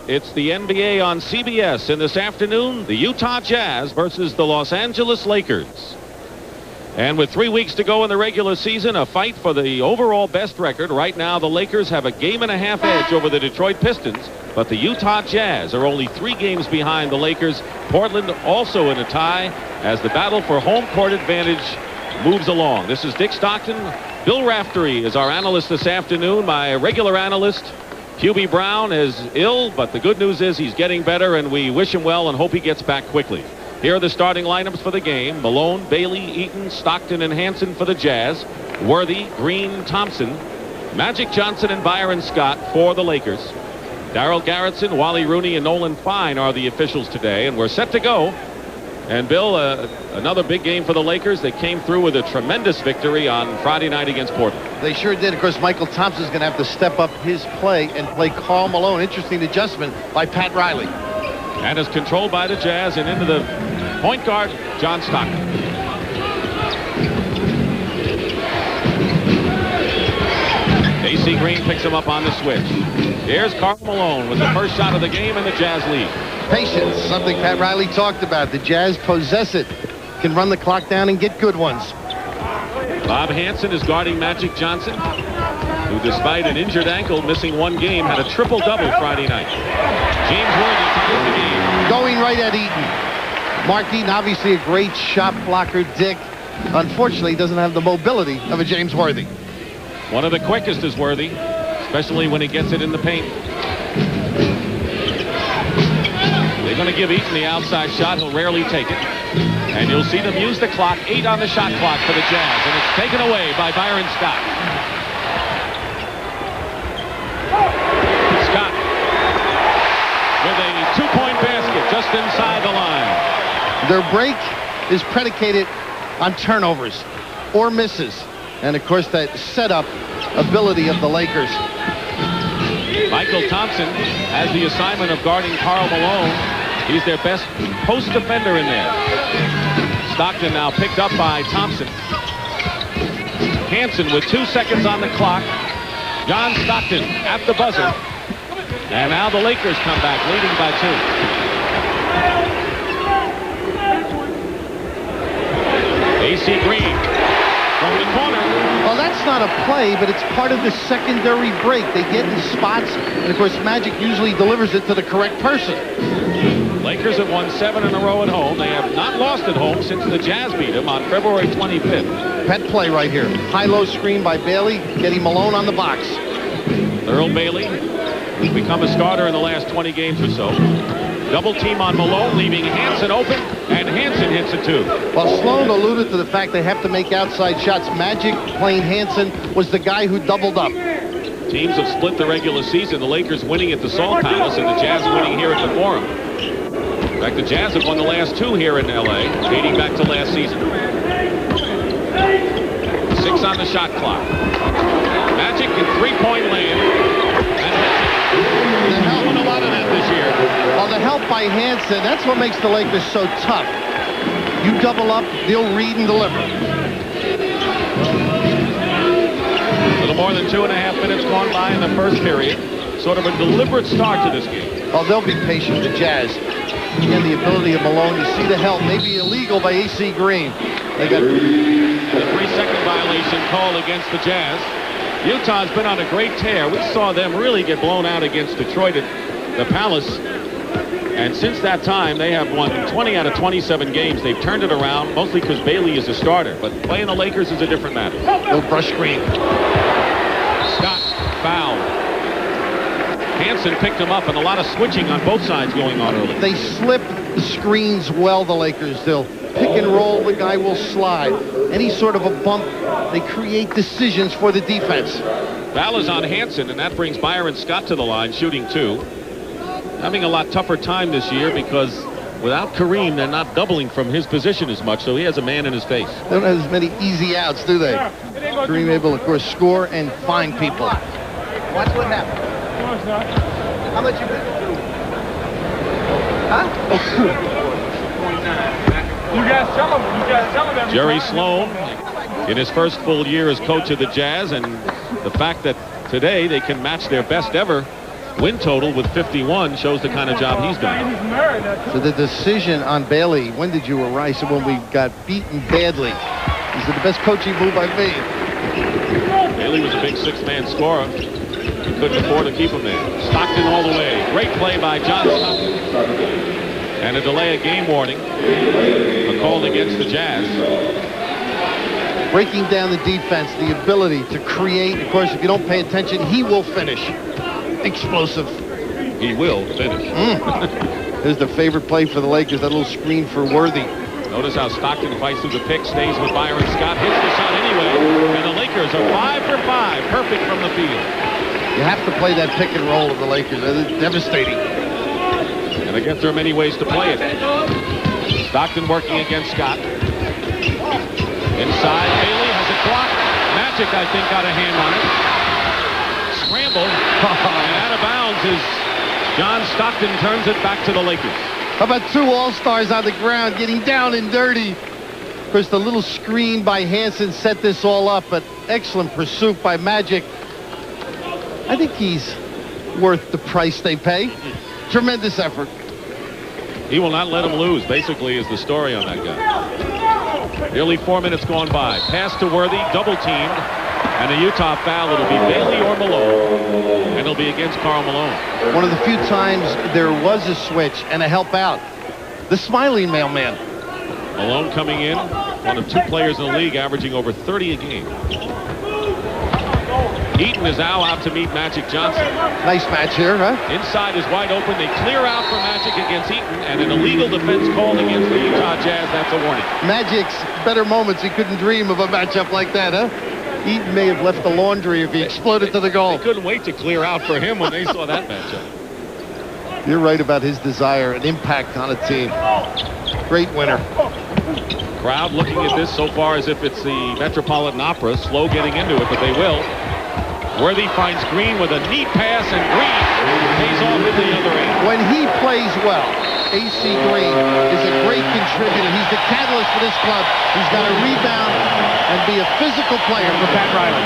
It's the NBA on CBS, and this afternoon, the Utah Jazz versus the Los Angeles Lakers. And with 3 weeks to go in the regular season, a fight for the overall best record. Right now, the Lakers have a game-and-a-half edge over the Detroit Pistons, but the Utah Jazz are only 3 games behind the Lakers. Portland also in a tie as the battle for home court advantage moves along. This is Dick Stockton. Bill Raftery is our analyst this afternoon. My regular analyst, QB Brown, is ill, but the good news is he's getting better, and we wish him well and hope he gets back quickly. Here are the starting lineups for the game. Malone, Bailey, Eaton, Stockton, and Hansen for the Jazz. Worthy, Green, Thompson, Magic Johnson, and Byron Scott for the Lakers. Darryl Garretson, Wally Rooney, and Nolan Fine are the officials today, and we're set to go. And Bill, another big game for the Lakers. They came through with a tremendous victory on Friday night against Portland. They sure did. Of course, Michael Thompson's going to have to step up his play and play Karl Malone. Interesting adjustment by Pat Riley. And is controlled by the Jazz, and into the point guard, John Stockton. AC Green picks him up on the switch. Here's Karl Malone with the first shot of the game, and the Jazz lead. Patience, something Pat Riley talked about. The Jazz possess it, can run the clock down and get good ones. Bob Hansen is guarding Magic Johnson, who, despite an injured ankle, missing 1 game, had a triple-double Friday night. James Worthy ties the game. Going right at Eaton. Mark Eaton, obviously a great shot blocker, Dick. Unfortunately, he doesn't have the mobility of a James Worthy. One of the quickest is Worthy, especially when he gets it in the paint. They're going to give Eaton the outside shot. He'll rarely take it. And you'll see them use the clock. 8 on the shot clock for the Jazz. And it's taken away by Byron Scott. Scott with a 2-point basket just inside the line. Their break is predicated on turnovers or misses. And, of course, that setup ability of the Lakers. Michael Thompson has the assignment of guarding Karl Malone. He's their best post defender in there. Stockton now picked up by Thompson. Hansen with 2 seconds on the clock. John Stockton at the buzzer. And now the Lakers come back, leading by 2. AC Green from the corner. Well, that's not a play, but it's part of the secondary break. They get in spots, and of course, Magic usually delivers it to the correct person. Lakers have won 7 in a row at home. They have not lost at home since the Jazz beat them on February 25th. Pet play right here. High-low screen by Bailey, getting Malone on the box. Earl Bailey has become a starter in the last 20 games or so. Double team on Malone, leaving Hansen open, and Hansen hits it too. Well, Sloan alluded to the fact they have to make outside shots. Magic playing Hansen was the guy who doubled up. Teams have split the regular season. The Lakers winning at the Salt Palace and the Jazz winning here at the Forum. In fact, the Jazz have won the last 2 here in L.A., dating back to last season. 6 on the shot clock. Magic in 3-point land. And doing a lot of that this year. Well, the help by Hansen, that's what makes the Lakers so tough. You double up, they'll read and deliver. A little more than 2.5 minutes gone by in the first period. Sort of a deliberate start to this game. Oh, they'll be patient, the Jazz. Again, the ability of Malone. You see the help, maybe illegal by AC Green. They got the 3-second violation call against the Jazz. Utah's been on a great tear. We saw them really get blown out against Detroit at the Palace. And since that time, they have won 20 out of 27 games. They've turned it around, mostly because Bailey is a starter. But playing the Lakers is a different matter. No brush screen. Scott fouled. Hansen picked him up, and a lot of switching on both sides going on early. They slip the screens well, the Lakers. They'll pick and roll, the guy will slide. Any sort of a bump, they create decisions for the defense. Foul is on Hansen, and that brings Byron Scott to the line, shooting 2. Having a lot tougher time this year because without Kareem, they're not doubling from his position as much, so he has a man in his face. They don't have as many easy outs, do they? Kareem able, of course, score and find people. Watch what happened. How much you been through? Huh? You guys tell him every Jerry time. Sloan in his first full year as coach of the Jazz, and the fact that today they can match their best ever win total with 51 shows the kind of job he's done. So the decision on Bailey, when did you arrive? So when we got beaten badly. He said the best coaching move I've made. Bailey was a big six-man scorer. Couldn't afford to keep him there. Stockton all the way. Great play by John Stockton. And a delay of game warning. A call against the Jazz. Breaking down the defense, the ability to create. Of course, if you don't pay attention, he will finish. Explosive. He will finish. There's the favorite play for the Lakers, that little screen for Worthy. Notice how Stockton fights through the pick, stays with Byron Scott, hits the shot anyway, and the Lakers are 5 for 5, perfect from the field. You have to play that pick and roll of the Lakers. It's devastating. And I guess there are many ways to play it. Stockton working against Scott. Inside, Bailey has a clock. Magic, I think, got a hand on it. Scramble, and out of bounds as John Stockton turns it back to the Lakers. How about two All-Stars on the ground getting down and dirty? Of course, the little screen by Hansen set this all up, but excellent pursuit by Magic. I think he's worth the price they pay. Tremendous effort. He will not let him lose, basically, is the story on that guy. Nearly 4 minutes gone by. Pass to Worthy, double teamed, and a Utah foul. It'll be Bailey or Malone, and it'll be against Karl Malone. One of the few times there was a switch and a help out. The smiling mailman. Malone coming in, one of 2 players in the league averaging over 30 a game. Eaton is now out to meet Magic Johnson. Nice match here, huh? Inside is wide open. They clear out for Magic against Eaton, and an illegal defense called against the Utah Jazz. That's a warning. Magic's better moments. He couldn't dream of a matchup like that, huh? Eaton may have left the laundry if he exploded to the goal. They couldn't wait to clear out for him when they saw that matchup. You're right about his desire and impact on a team. Great winner. Crowd looking at this so far as if it's the Metropolitan Opera. Slow getting into it, but they will. Worthy finds Green with a neat pass, and Green pays off at the other end. When he plays well, AC Green is a great contributor. He's the catalyst for this club. He's got to rebound and be a physical player for Pat Riley.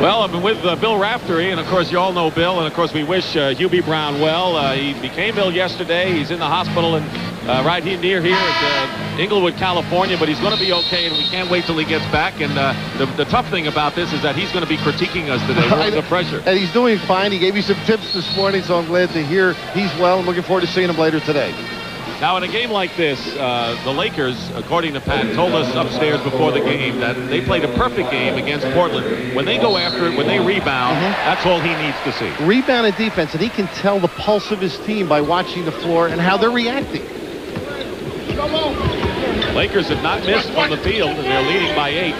Well, I've been with Bill Raftery, and of course you all know Bill, and of course we wish Hubie Brown well. He became ill yesterday. He's in the hospital and right here near here at Inglewood, California, but he's going to be okay, and we can't wait till he gets back. And the tough thing about this is that he's going to be critiquing us today. We're under pressure. And he's doing fine. He gave me some tips this morning, so I'm glad to hear he's well. I'm looking forward to seeing him later today. Now, in a game like this, the Lakers, according to Pat, told us upstairs before the game that they played a perfect game against Portland. When they go after it, when they rebound, that's all he needs to see. Rebound and defense, and he can tell the pulse of his team by watching the floor and how they're reacting. Lakers have not missed from the field, and they're leading by 8.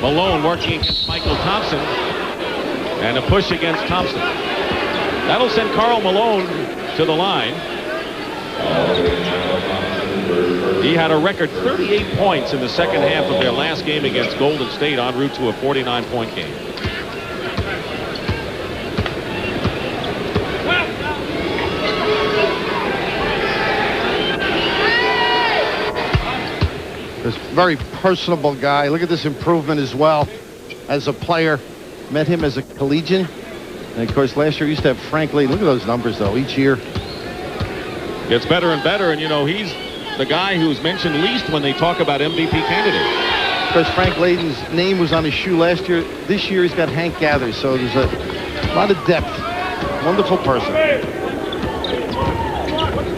Malone working against Michael Thompson, and a push against Thompson. That'll send Karl Malone to the line. He had a record 38 points in the second half of their last game against Golden State, en route to a 49-point game. This very personable guy. Look at this improvement as well as a player. Met him as a collegian. And of course, last year he used to have Frank Lee. Look at those numbers, though, each year. Gets better and better, and you know, he's the guy who's mentioned least when they talk about MVP candidates. Of course, Frank Layden's name was on his shoe last year. This year he's got Hank Gathers, so there's a lot of depth. Wonderful person.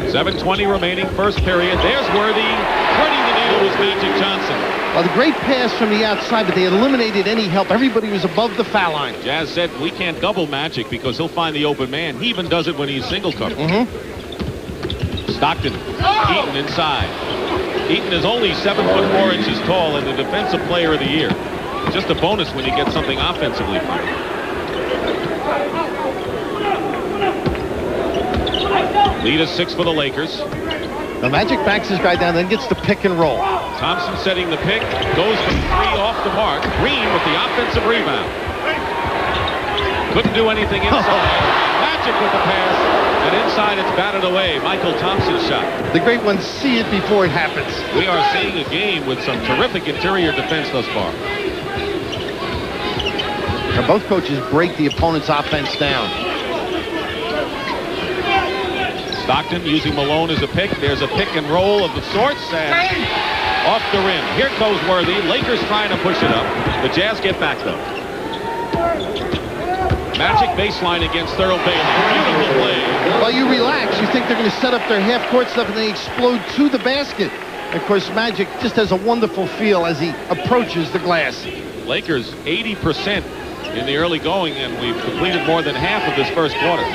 7:20 remaining, first period. There's Worthy. Turning the needle was Magic Johnson. Well, the great pass from the outside, but they eliminated any help. Everybody was above the foul line. Jazz said, we can't double Magic because he'll find the open man. He even does it when he's single covered. Stockton, Eaton inside. Eaton is only 7'4" tall and the defensive player of the year. Just a bonus when you get something offensively from him. Lead is 6 for the Lakers. The Magic backs his guy down, then gets the pick and roll. Thompson setting the pick, goes for 3 off the mark. Green with the offensive rebound. Couldn't do anything inside. Magic with the pass. And inside it's batted away. Michael Thompson's shot. The great ones see it before it happens. We are seeing a game with some terrific interior defense thus far. And both coaches break the opponent's offense down. Stockton using Malone as a pick. There's a pick and roll of the sorts. And off the rim. Here goes Worthy. Lakers trying to push it up. The Jazz get back, though. Magic baseline against Thurl Bailey. Beautiful play. Well, you relax. You think they're going to set up their half-court stuff, and they explode to the basket. Of course, Magic just has a wonderful feel as he approaches the glass. Lakers 80% in the early going, and we've completed more than half of this first quarter.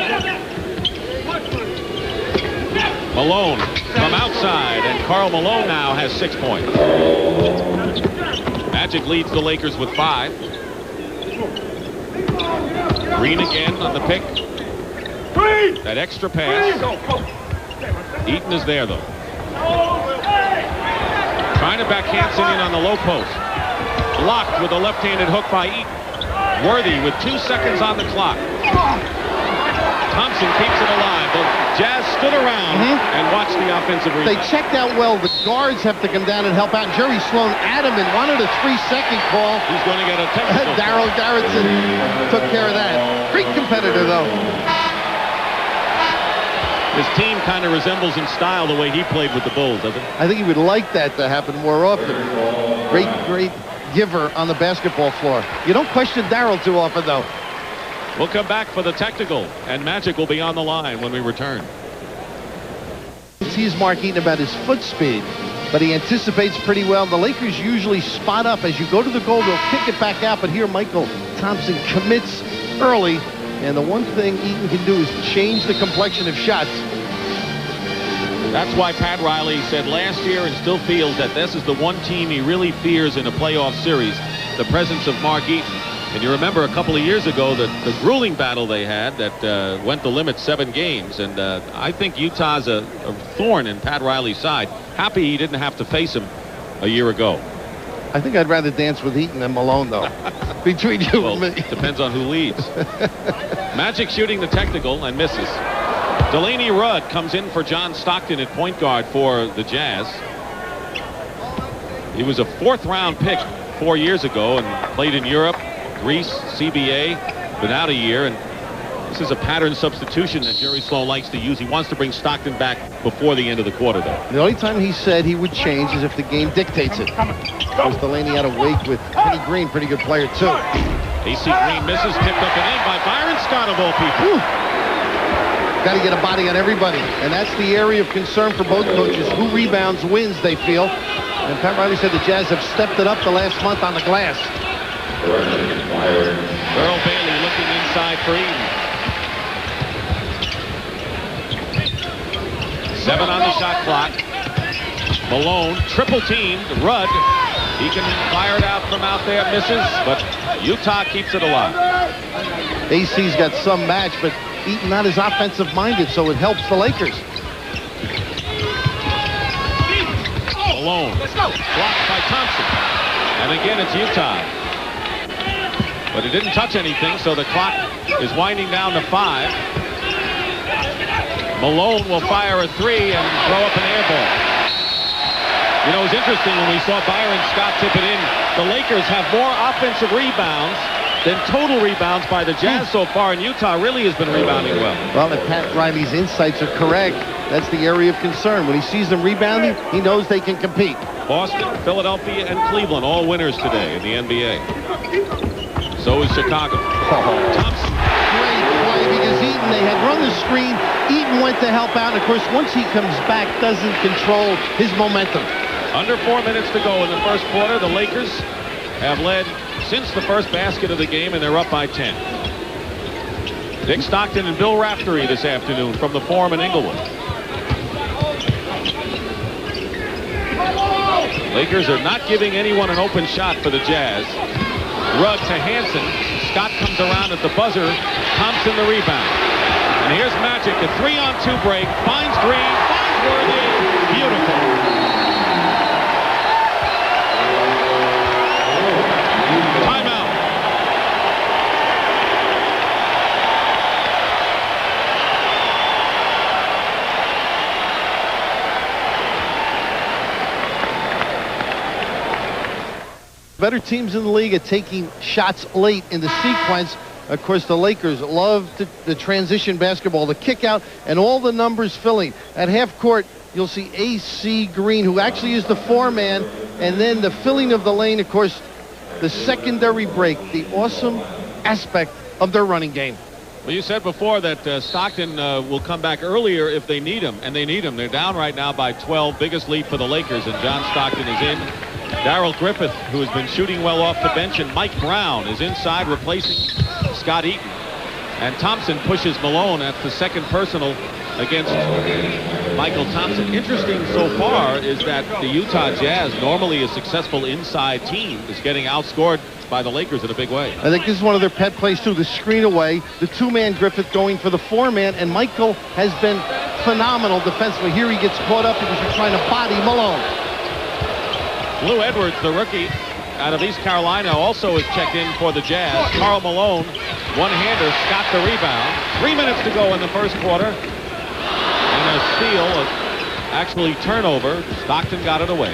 Malone from outside, and Karl Malone now has 6 points. Magic leads the Lakers with 5. Green again on the pick. That extra pass. Eaton is there, though. Trying to back Hansen in on the low post. Blocked with a left-handed hook by Eaton. Worthy with 2 seconds on the clock. Thompson keeps it alive. The Jazz stood around and watched the offensive rebound. They checked out well. The guards have to come down and help out. Jerry Sloan adamant wanted a 3-second call. He's going to get a technical. Darryl Garrettson took care of that. Great competitor, though. His team kind of resembles in style the way he played with the Bulls, doesn't it? I think he would like that to happen more often. Great giver on the basketball floor. You don't question Darryl too often, though. We'll come back for the technical, and Magic will be on the line when we return. He's Mark Eaton about his foot speed, but he anticipates pretty well. The Lakers usually spot up. As you go to the goal, they'll kick it back out, but here Michael Thompson commits early, and the one thing Eaton can do is change the complexion of shots. That's why Pat Riley said last year and still feels that this is the one team he really fears in a playoff series, the presence of Mark Eaton. And you remember a couple of years ago the grueling battle they had that went the limit 7 games. And I think Utah's a thorn in Pat Riley's side. Happy he didn't have to face him a year ago. I think I'd rather dance with Eaton than Malone, though. Between you and me. Depends on who leads. Magic shooting the technical and misses. Delaney Rudd comes in for John Stockton at point guard for the Jazz. He was a 4th-round pick 4 years ago and played in Europe, Greece, CBA, been out a year, and this is a pattern substitution that Jerry Sloan likes to use. He wants to bring Stockton back before the end of the quarter, though. The only time he said he would change is if the game dictates it. Because Delaney had a wake with Kenny Green, pretty good player, too. AC Green misses, tipped up and in by Byron Scott, of all people. Got to get a body on everybody, and that's the area of concern for both coaches. Who rebounds wins, they feel. And Pat Riley said the Jazz have stepped it up the last month on the glass. Earl Bailey looking inside for Eaton. 7 on the shot clock. Malone triple teamed. Rudd, he can fire it out from out there, misses, but Utah keeps it alive. AC's got some match, but Eaton not as offensive minded, so it helps the Lakers. Malone blocked by Thompson, and again it's Utah. But it didn't touch anything, so the clock is winding down to 5. Malone will fire a 3 and throw up an air ball. You know, it was interesting when we saw Byron Scott tip it in. The Lakers have more offensive rebounds than total rebounds by the Jazz so far, and Utah really has been rebounding well. Well, if Pat Riley's insights are correct, that's the area of concern. When he sees them rebounding, he knows they can compete. Boston, Philadelphia, and Cleveland, all winners today in the NBA. So is Chicago. Thompson. Great play because Eaton, they had run the screen. Eaton went to help out. And, of course, once he comes back, doesn't control his momentum. Under 4 minutes to go in the first quarter. The Lakers have led since the first basket of the game, and they're up by 10. Dick Stockton and Bill Raftery this afternoon from the Forum in Inglewood. Lakers are not giving anyone an open shot for the Jazz. Rudd to Hansen. Scott comes around at the buzzer. Thompson the rebound. And here's Magic. A 3-on-2 break. Finds Green. Finds Worthy. Beautiful. Timeout. Better teams in the league are taking shots late in the sequence. Of course, the Lakers love the transition basketball, the kick out, and all the numbers filling. At half court, you'll see AC Green, who actually is the four-man, and then the filling of the lane, of course, the secondary break, the awesome aspect of their running game. Well, you said before that Stockton will come back earlier if they need him, and they need him. They're down right now by 12, biggest lead for the Lakers, and John Stockton is in. Darryl Griffith, who has been shooting well off the bench, and Mike Brown is inside replacing Scott Eaton. And Thompson pushes Malone. That's the second personal against Michael Thompson. Interesting so far is that the Utah Jazz, normally a successful inside team, is getting outscored by the Lakers in a big way. I think this is one of their pet plays too, the screen away, the two-man Griffith going for the four-man, and Michael has been phenomenal defensively. Here he gets caught up because he's trying to body Malone. Lou Edwards, the rookie out of East Carolina, also is checked in for the Jazz. Karl Malone, one-hander, Scott the rebound. 3 minutes to go in the first quarter. And a steal, actually turnover. Stockton got it away.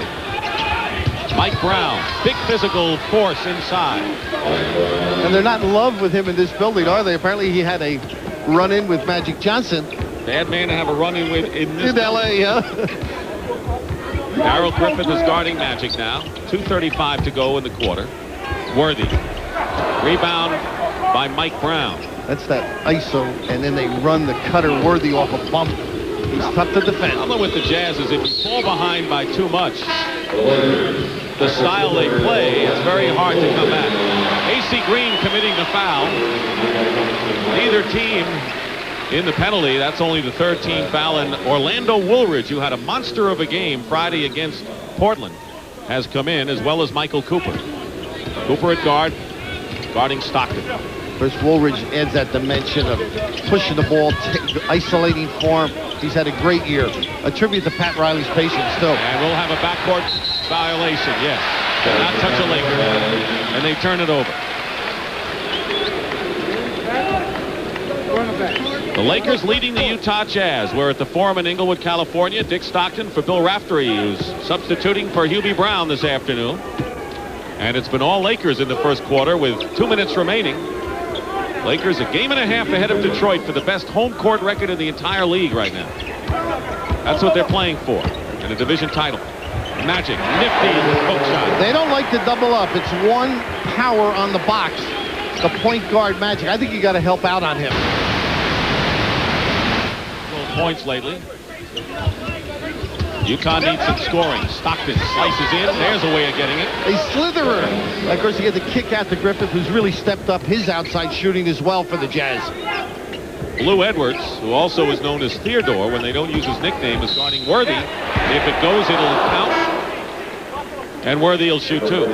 Mike Brown, big physical force inside. And they're not in love with him in this building, are they? Apparently he had a run-in with Magic Johnson. Bad man to have a run-in with in this L.A., yeah. Darryl Griffith is guarding Magic now. 2:35 to go in the quarter. Worthy. Rebound by Mike Brown. That's that ISO, and then they run the cutter Worthy off a bump. He's tough to defend. The problem with the Jazz is if you fall behind by too much, the style they play is very hard to come back. AC Green committing the foul. Neither team in the penalty. That's only the third team foul. And Orlando Woolridge, who had a monster of a game Friday against Portland, has come in, as well as Michael Cooper. Cooper at guard, guarding Stockton. Chris Woolridge adds that dimension of pushing the ball, isolating form. He's had a great year. A tribute to Pat Riley's patience, too. And we'll have a backcourt violation, yes. Did not touch a Laker. And they turn it over. The Lakers leading the Utah Jazz. We're at the Forum in Inglewood, California. Dick Stockton for Bill Raftery, who's substituting for Hubie Brown this afternoon. And it's been all Lakers in the first quarter with 2 minutes remaining. Lakers a game and a half ahead of Detroit for the best home court record in the entire league right now. That's what they're playing for, and a division title. Magic, nifty hook shot. They don't like to double up. It's one power on the box. The point guard Magic. I think you got to help out on him. Points lately. Utah needs some scoring. Stockton slices in. There's a way of getting it. A slitherer. Of course, you get the kick out to Griffith, who's really stepped up his outside shooting as well for the Jazz. Lou Edwards, who also is known as Theodore when they don't use his nickname, is guarding Worthy. If it goes, it'll count. And Worthy will shoot too.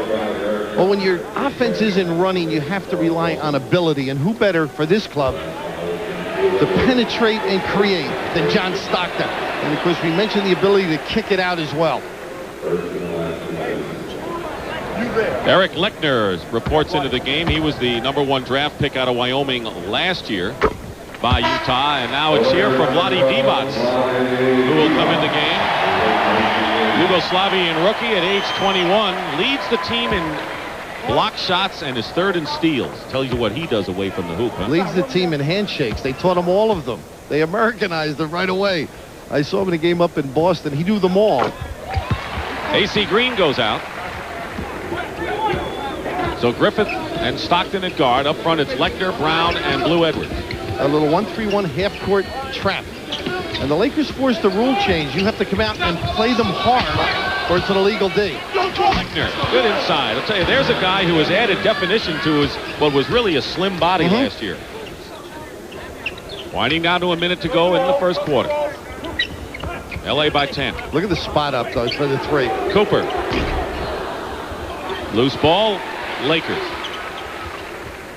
Well, when your offense isn't running, you have to rely on ability. And who better for this club to penetrate and create than John Stockton? And of course, we mentioned the ability to kick it out as well. Eric Lechner reports into the game. He was the #1 draft pick out of Wyoming last year by Utah. And now it's here for Vlade Divac, who will come in the game. Yugoslavian rookie at age 21. Leads the team in block shots and is third in steals. Tells you what he does away from the hoop. Huh? Leads the team in handshakes. They taught him all of them. They Americanized them right away. I saw him in a game up in Boston. He knew them all. AC Green goes out. So Griffith and Stockton at guard. Up front, it's Lechner, Brown, and Blue Edwards. A little 1-3-1 half-court trap. And the Lakers forced the rule change. You have to come out and play them hard, or it's an illegal D. Lechner, good inside. I'll tell you, there's a guy who has added definition to his what was really a slim body last year. Winding down to a minute to go in the first quarter. LA by 10. Look at the spot up, though, for the three. Cooper. Loose ball, Lakers.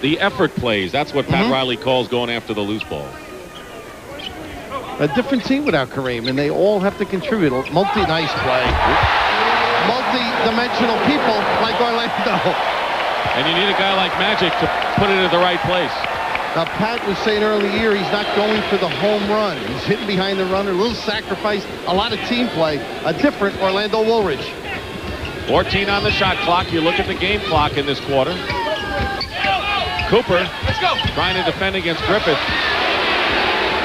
The effort plays. That's what Pat Riley calls going after the loose ball. A different team without Kareem, and they all have to contribute. Nice play. Multi-dimensional people like Orlando. And you need a guy like Magic to put it in the right place. Now, Pat was saying early in the year he's not going for the home run. He's hitting behind the runner, a little sacrifice, a lot of team play. A different Orlando Woolridge. 14 on the shot clock. You look at the game clock in this quarter. Cooper trying to defend against Griffith.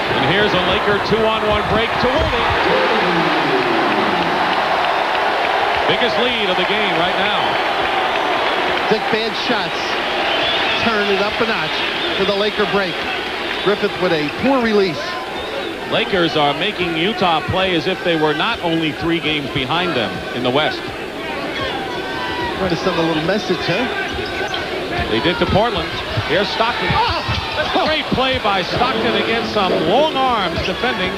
And here's a Laker 2-on-1 break to Worthy. Biggest lead of the game right now. Take bad shots. Turn it up a notch for the Laker break. Griffith with a poor release. Lakers are making Utah play as if they were not only 3 games behind them in the West. Trying to send a little message, huh? They did to Portland. Here's Stockton. Oh, great play by Stockton against some long arms defending.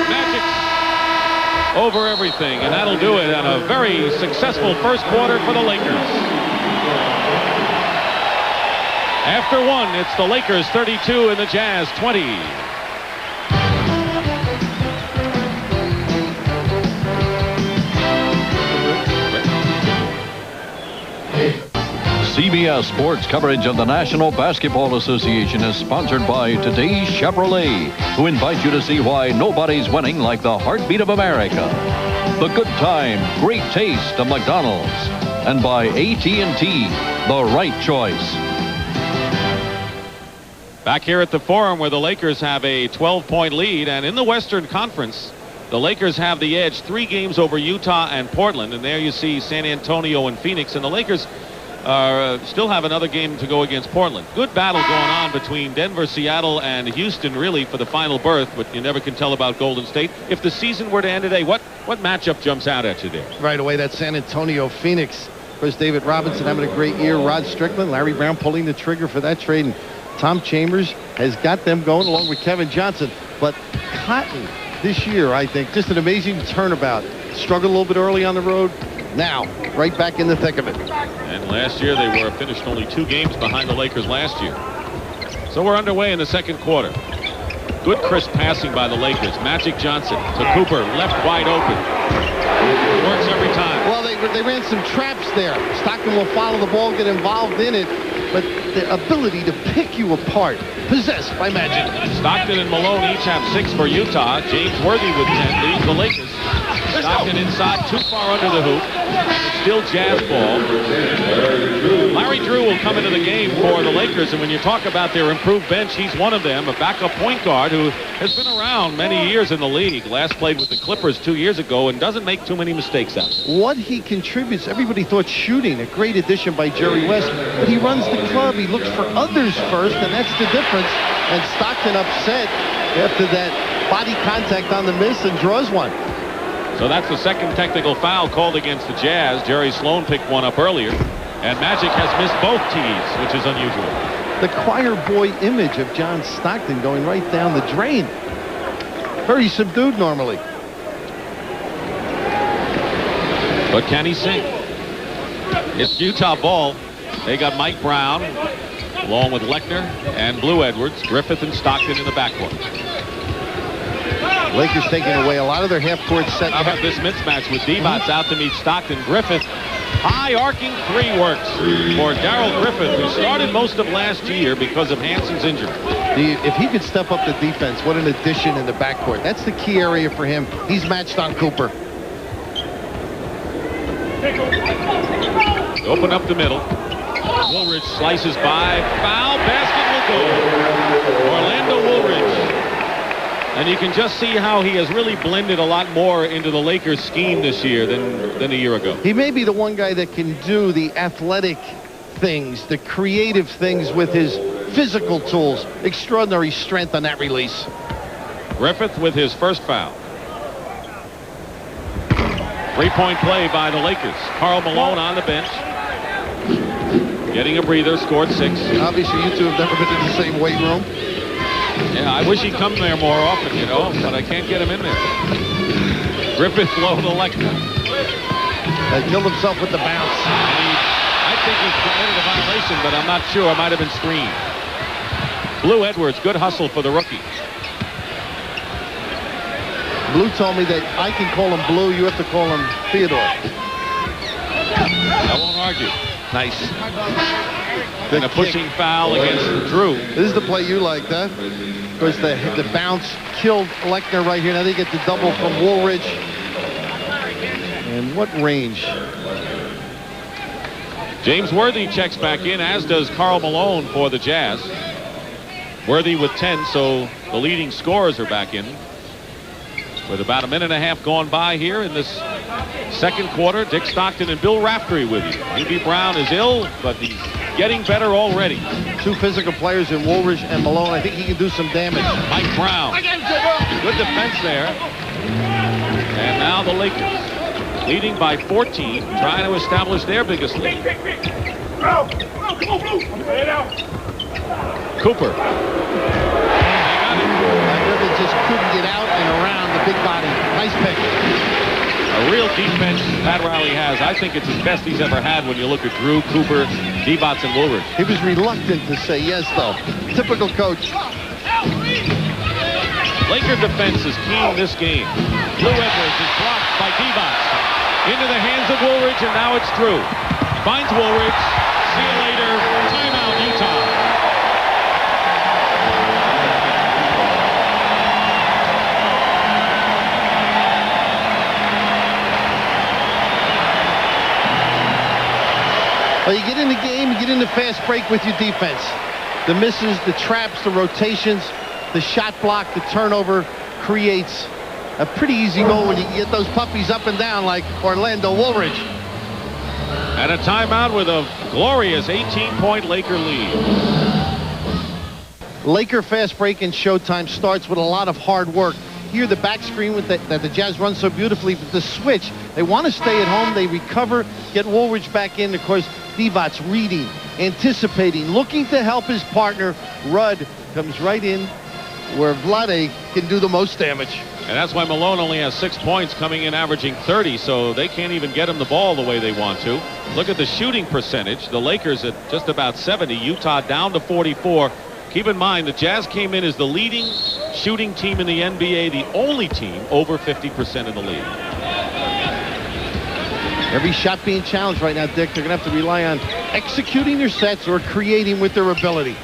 Magic over everything, and that'll do it on a very successful first quarter for the Lakers. After 1, it's the Lakers 32 and the Jazz 20. CBS Sports coverage of the National Basketball Association is sponsored by Today's Chevrolet, who invite you to see why nobody's winning like the heartbeat of America. The good time, great taste of McDonald's. And by AT&T, the right choice. Back here at the Forum where the Lakers have a 12-point lead, and in the Western Conference, the Lakers have the edge 3 games over Utah and Portland, and there you see San Antonio and Phoenix, and the Lakers still have another game to go against Portland. Good battle going on between Denver, Seattle, and Houston, really, for the final berth, but you never can tell about Golden State. If the season were to end today, what matchup jumps out at you there? Right away, that San Antonio Phoenix. Of course, David Robinson having a great year. Rod Strickland, Larry Brown pulling the trigger for that trade, and Tom Chambers has got them going along with Kevin Johnson. But Cotton this year, I think, just an amazing turnabout. Struggled a little bit early on the road. Now, right back in the thick of it. And last year they were finished only 2 games behind the Lakers last year. So we're underway in the second quarter. Good crisp passing by the Lakers. Magic Johnson to Cooper, left wide open. Works every time. Well, they ran some traps there. Stockton will follow the ball, get involved in it, but the ability to pick you apart, possessed by Magic. Stockton and Malone each have 6 for Utah. James Worthy with 10 leads the Lakers. Stockton inside, too far under the hoop. It's still Jazz ball. Larry Drew will come into the game for the Lakers, and when you talk about their improved bench, he's one of them, a backup point guard who has been around many years in the league. Last played with the Clippers 2 years ago and doesn't make too many mistakes out there. What he contributes, everybody thought shooting, a great addition by Jerry West, but he runs the club, he looks for others first, and that's the difference. And Stockton upset after that body contact on the miss and draws one. So that's the second technical foul called against the Jazz. Jerry Sloan picked one up earlier. And Magic has missed both tees, which is unusual. The choir boy image of John Stockton going right down the drain. Very subdued normally. But can he sing? It's Utah ball. They got Mike Brown, along with Lechner and Blue Edwards, Griffith and Stockton in the backcourt. Lakers taking away a lot of their half-court set. How about this mismatch with Divac out to meet Stockton? Griffith, high arcing 3 works for Darrell Griffith, who started most of last year because of Hanson's injury. If he could step up the defense, what an addition in the backcourt. That's the key area for him. He's matched on Cooper. Open up the middle. Woolridge slices by. Foul. Basket will go. Orlando Woolridge. And you can just see how he has really blended a lot more into the Lakers scheme this year than a year ago. He may be the one guy that can do the athletic things, the creative things with his physical tools. Extraordinary strength on that release. Griffith with his first foul. 3-point play by the Lakers. Karl Malone on the bench. Getting a breather, scored 6. Obviously, you two have never been in the same weight room. Yeah, I wish he'd come there more often, you know, but I can't get him in there. Griffith low to Lechner. Killed himself with the bounce. I think he committed a violation, but I'm not sure. It might have been screened. Blue Edwards, good hustle for the rookie. Blue told me that I can call him Blue, you have to call him Theodore. I won't argue. Nice. And a pushing foul against Drew. This is the play you liked, huh? Of course, the bounce killed Lechner right here. Now they get the double from Woolridge. And what range? James Worthy checks back in, as does Karl Malone for the Jazz. Worthy with 10, so the leading scorers are back in. With about a minute and a half gone by here in this second quarter, Dick Stockton and Bill Raftery with you. U.B. Brown is ill, but he's getting better already. Two physical players in Woolridge and Malone. I think he can do some damage. Mike Brown. Good defense there. And now the Lakers leading by 14, trying to establish their biggest lead. Cooper. River just couldn't get out and around the big body. Nice pick. A real defense Pat Riley has. I think it's his best he's ever had when you look at Drew, Cooper, Divac, and Woolridge. He was reluctant to say yes, though. Typical coach. Laker defense is key in this game. Lou Edwards is blocked by Divac. Into the hands of Woolridge, and now it's Drew. Finds Woolridge. See you later. Timeout, Utah. Well, you get in the game, you get in the fast break with your defense. The misses, the traps, the rotations, the shot block, the turnover creates a pretty easy goal when you get those puppies up and down like Orlando Woolridge. And a timeout with a glorious 18-point Laker lead. Laker fast break and showtime starts with a lot of hard work. Here, the back screen with that the Jazz run so beautifully, but the switch, they want to stay at home, they recover, get Woolridge back in. Of course, Divac reading, anticipating, looking to help his partner. Rudd comes right in where Vlade can do the most damage. And that's why Malone only has 6 points, coming in averaging 30, so they can't even get him the ball the way they want to. Look at the shooting percentage. The Lakers at just about 70, Utah down to 44. Keep in mind, the Jazz came in as the leading shooting team in the NBA, the only team over 50% in the league. Every shot being challenged right now, Dick. They're going to have to rely on executing their sets or creating with their ability.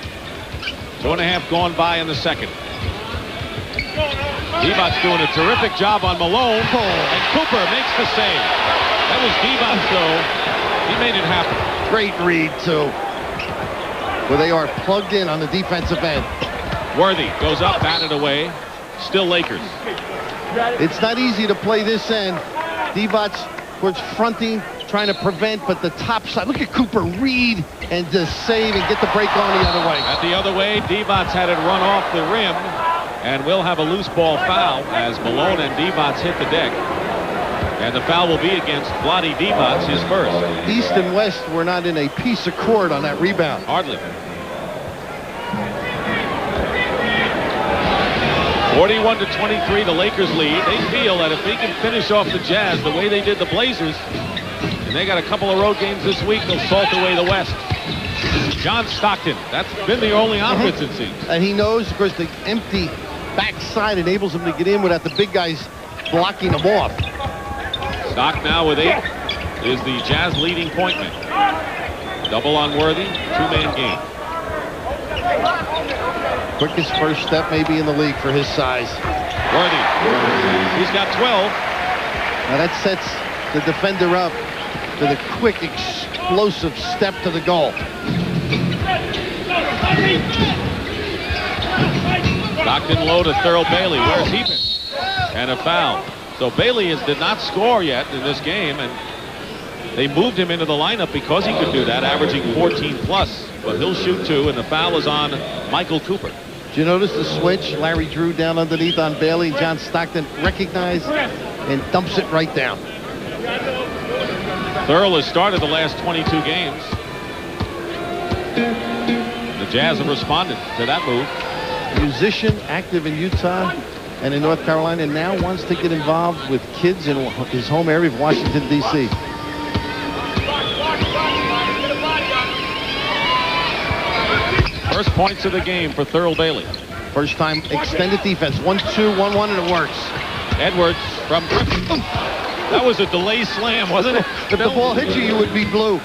2.5 gone by in the second. Divac doing a terrific job on Malone, and Cooper makes the save. That was Divac, though. He made it happen. Great read, too. Where they are plugged in on the defensive end. Worthy goes up, batted away. Still Lakers. It's not easy to play this end. Divac was fronting, trying to prevent, but the top side. Look at Cooper read and just save and get the break on the other way. At the other way, Divac had it run off the rim, and will have a loose ball foul as Malone and Divac hit the deck. And the foul will be against Vlade Divac, his first. East and West were not in a piece of cord on that rebound. Hardly. 41-23, the Lakers lead. They feel that if they can finish off the Jazz the way they did the Blazers, and they got a couple of road games this week, they'll salt away the West. John Stockton, that's been the only offense it seems. And he knows, of course, the empty backside enables him to get in without the big guys blocking him off. Stock now with 8 is the Jazz leading point man. Double on Worthy, two-man game. Quickest first step maybe in the league for his size. Worthy, he's got 12. Now that sets the defender up for the quick, explosive step to the goal. Stockton low to Thurl Bailey. Where's he been? And a foul. So Bailey did not score yet in this game, and they moved him into the lineup because he could do that, averaging 14 plus. But he'll shoot 2, and the foul is on Michael Cooper. Did you notice the switch? Larry Drew down underneath on Bailey. John Stockton recognized and dumps it right down. Thurl has started the last 22 games. The Jazz have responded to that move. Musician, active in Utah and in North Carolina, and now wants to get involved with kids in his home area of Washington, D.C. First points of the game for Thurl Bailey. First time extended defense. 1-2, 1-1, and it works. Edwards from Griffin. That was a delay slam, wasn't it? If the ball hit you, you would be blue.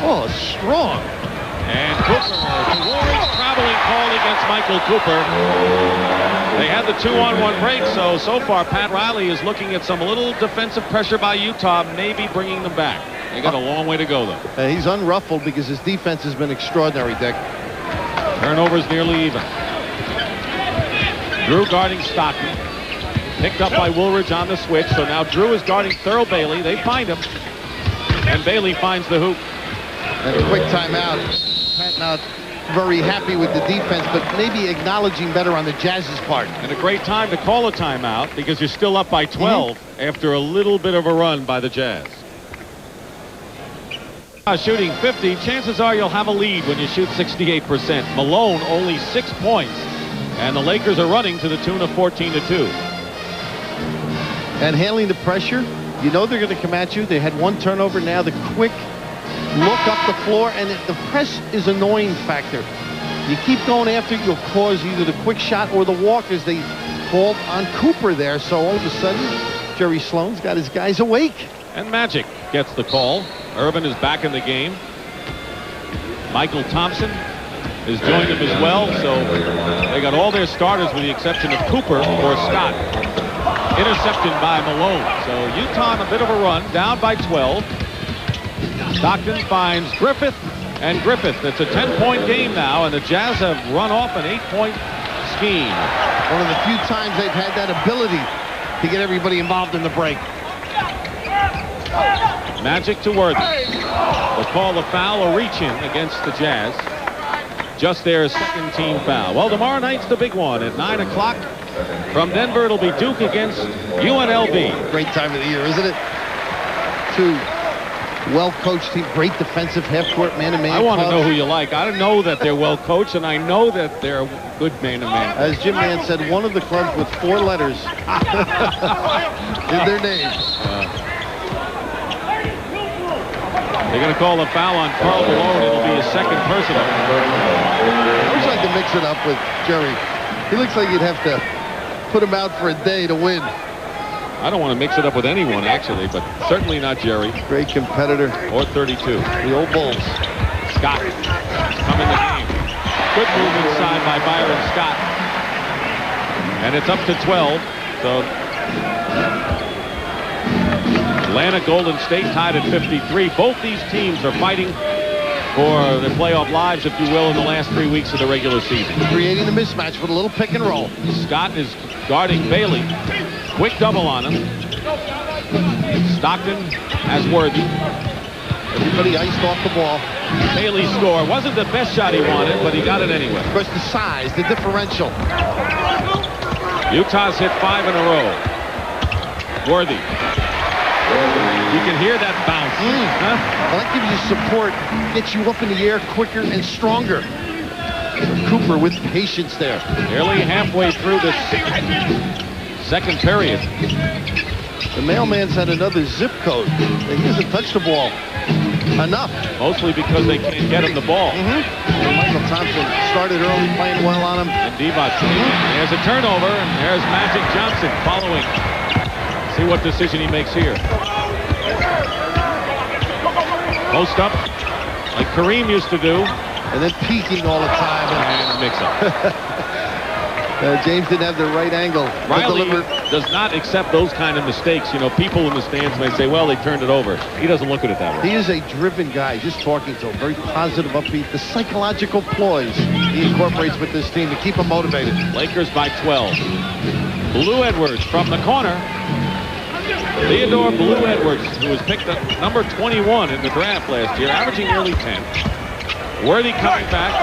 Oh, strong. And Cooper, the Warriors traveling call against Michael Cooper. They had the 2-on-1 break, so far Pat Riley is looking at some little defensive pressure by Utah, maybe bringing them back. They got a long way to go, though. He's unruffled because his defense has been extraordinary, Dick. Turnovers nearly even. Drew guarding Stockton. Picked up by Woolridge on the switch, so now Drew is guarding Thurl Bailey. They find him, and Bailey finds the hoop. And a quick timeout. Pat not very happy with the defense, but maybe acknowledging better on the Jazz's part. And a great time to call a timeout because you're still up by 12 after a little bit of a run by the Jazz. Shooting 50, chances are you'll have a lead when you shoot 68%. Malone only 6 points, and the Lakers are running to the tune of 14-2. And handling the pressure, you know they're going to come at you. They had one turnover. Now the quick look up the floor, and the press is an annoying factor. You keep going after it, you'll cause either the quick shot or the walk as they called on Cooper there. So all of a sudden, Jerry Sloan's got his guys awake. And Magic gets the call. Urban is back in the game. Michael Thompson has joined him as well. So they got all their starters with the exception of Cooper or Scott. Intercepted by Malone. So Utah on a bit of a run, down by 12. Stockton finds Griffith, and Griffith. It's a 10-point game now, and the Jazz have run off an 8-point scheme. One of the few times they've had that ability to get everybody involved in the break. Magic to Worthy. They'll call the foul, a reach-in against the Jazz. Just their second team foul. Well, tomorrow night's the big one at 9 o'clock. From Denver, it'll be Duke against UNLV. Great time of the year, isn't it? Two well-coached team, great defensive half-court man-to-man. I want to know who you like. I don't know that they're well-coached, and I know that they're good man-to-man. As Jim Mann said, one of the clubs with 4 letters in their name. They're going to call a foul on Karl Malone. It'll be his second personal. I wish I could mix it up with Jerry. He looks like you'd have to put him out for a day to win. I don't want to mix it up with anyone, actually, but certainly not Jerry. Great competitor. Or 32. The old Bulls. Scott come in the game. Good move inside by Byron Scott. And it's up to 12. So Atlanta, Golden State tied at 53. Both these teams are fighting for their playoff lives, if you will, in the last 3 weeks of the regular season. Creating the mismatch with a little pick and roll. Scott is guarding Bailey. Quick double on him. Stockton has Worthy. Everybody iced off the ball. Bailey's score wasn't the best shot he wanted, but he got it anyway. Of course, the size, the differential. Utah's hit 5 in a row. Worthy. You can hear that bounce. Huh? Well, that gives you support, gets you up in the air quicker and stronger. Cooper with patience there. Nearly halfway through the second period. The mailman's had another zip code. He hasn't touched the ball enough. Mostly because they can't get him the ball. Michael Thompson started early, playing well on him. And Divac. There's a turnover, and there's Magic Johnson following. See what decision he makes here. Post up, like Kareem used to do. And then peeking all the time. And mix up. James didn't have the right angle. Riley does not accept those kind of mistakes. You know, people in the stands may say, well, they turned it over. He doesn't look at it that way. He is a driven guy, just talking to him. Very positive, upbeat. The psychological ploys he incorporates with this team to keep him motivated. Lakers by 12. Blue Edwards from the corner. Theodore Blue Edwards, who was picked up number 21 in the draft last year, averaging nearly 10. Worthy coming back.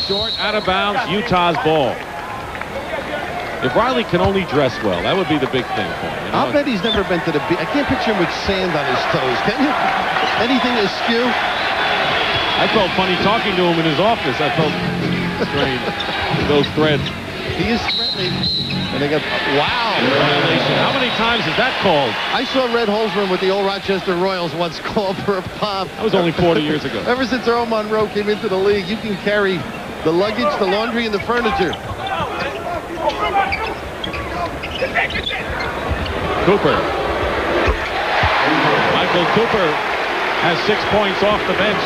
Short, out of bounds, Utah's ball. If Riley can only dress well, that would be the big thing for him. You know? I'll bet he's never been to the beach. I can't picture him with sand on his toes, can you? Anything askew? I felt funny talking to him in his office. I felt strange. Those threads. He is threatening. And they got, wow. Violation. How many times is that called? I saw Red Holzman with the old Rochester Royals once called for a pop. That was only 40 years ago. Ever since Earl Monroe came into the league, you can carry the luggage, the laundry, and the furniture. Cooper. Michael Cooper has 6 points off the bench.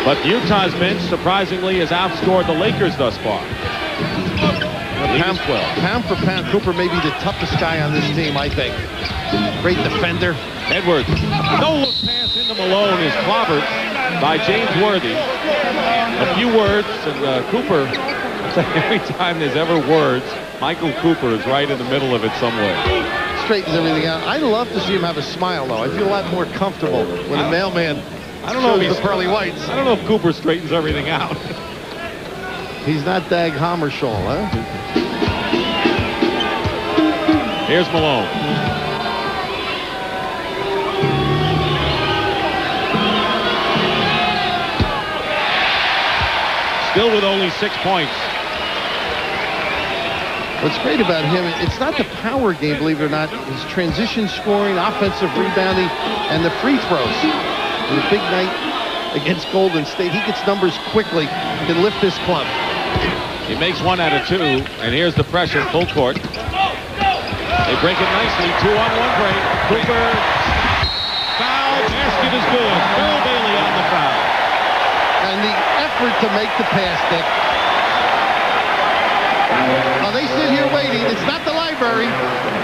But Utah's bench, surprisingly, has outscored the Lakers thus far. Pound for pound, Cooper may be the toughest guy on this team, I think. Great defender. Edwards. No look pass into Malone is clobbered by James Worthy. A few words, and Cooper, every time there's ever words, Michael Cooper is right in the middle of it some way. Straightens everything out. I'd love to see him have a smile, though. I feel a lot more comfortable when a mailman shows the pearly whites. I don't know if Cooper straightens everything out. He's not Dag Hammarskjöld, huh? Here's Malone. Still with only 6 points. What's great about him, it's not the power game, believe it or not. His transition scoring, offensive rebounding, and the free throws. And a big night against Golden State. He gets numbers quickly, can lift this club. He makes 1 out of 2, and here's the pressure, full court. They break it nicely, 2-on-1 break. Cooper, foul, basket is good. Earl Bailey on the foul. And the effort to make the pass, Dick. Now they sit here waiting. It's not the library,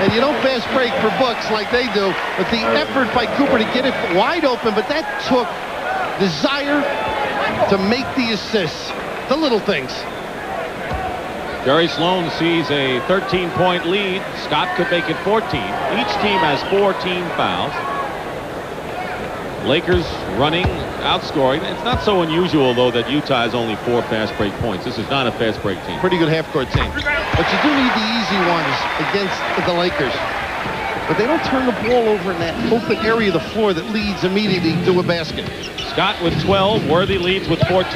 and you don't fast break for books like they do. But the effort by Cooper to get it wide open, but that took desire to make the assists. The little things. Jerry Sloan sees a 13-point lead. Scott could make it 14. Each team has 4 team fouls. Lakers running, outscoring. It's not so unusual, though, that Utah has only 4 fast break points. This is not a fast break team. Pretty good half-court team. But you do need the easy ones against the Lakers. But they don't turn the ball over in that open area of the floor that leads immediately to a basket. Scott with 12. Worthy leads with 14.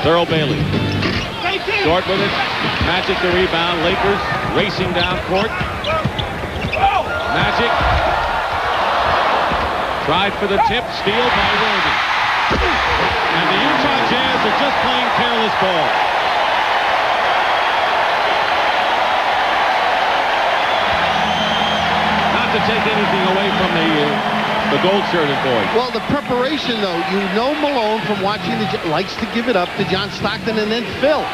Earl Bailey. Short with it. Magic the rebound. Lakers racing down court. Magic. Tried for the tip. Steal by Worthy. And the Utah Jazz are just playing careless ball. Not to take anything away from the gold-shirted boys. Well, the preparation, though, you know Malone from watching likes to give it up to John Stockton and then Phil.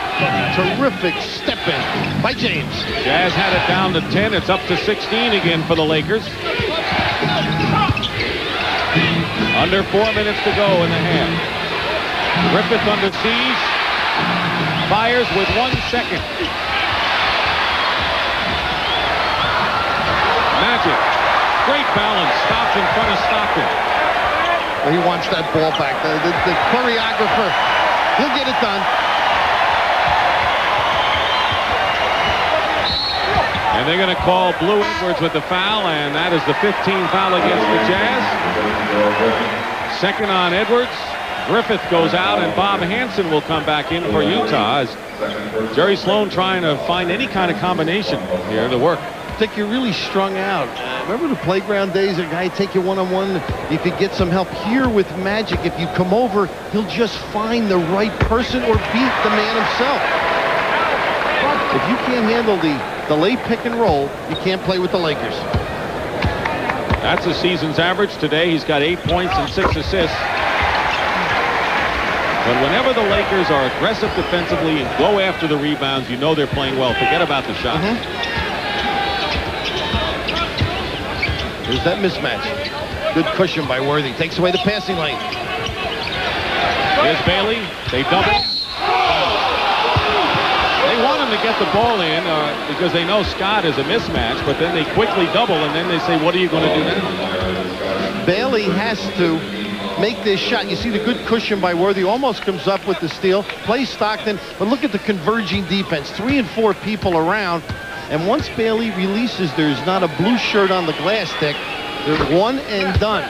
Terrific step-in by James. Jazz had it down to 10. It's up to 16 again for the Lakers. Under 4 minutes to go in the half. Griffith under siege. Fires with 1 second. Magic. Great balance. Stops in front of Stockton. Well, he wants that ball back. The choreographer, he'll get it done. And they're going to call Blue Edwards with the foul, and that is the 15th foul against the Jazz. Second on Edwards. Griffith goes out, and Bob Hansen will come back in for Utah as Jerry Sloan trying to find any kind of combination here to work. I think you're really strung out. Remember the playground days? A guy take you one-on-one. You could get some help here with Magic. If you come over, he'll just find the right person or beat the man himself. If you can't handle the late pick and roll, you can't play with the Lakers. That's the season's average. Today he's got 8 points and 6 assists. But whenever the Lakers are aggressive defensively and go after the rebounds, you know they're playing well. Forget about the shot. Here's that mismatch. Good cushion by Worthy. Takes away the passing lane. Here's Bailey. They double. They want him to get the ball in because they know Scott is a mismatch, but then they quickly double, and then they say, what are you going to do now? Bailey has to make this shot. You see the good cushion by Worthy. Almost comes up with the steal. Plays Stockton, but look at the converging defense. 3 and 4 people around. And once Bailey releases, there's not a blue shirt on the glass stick. They're one and done.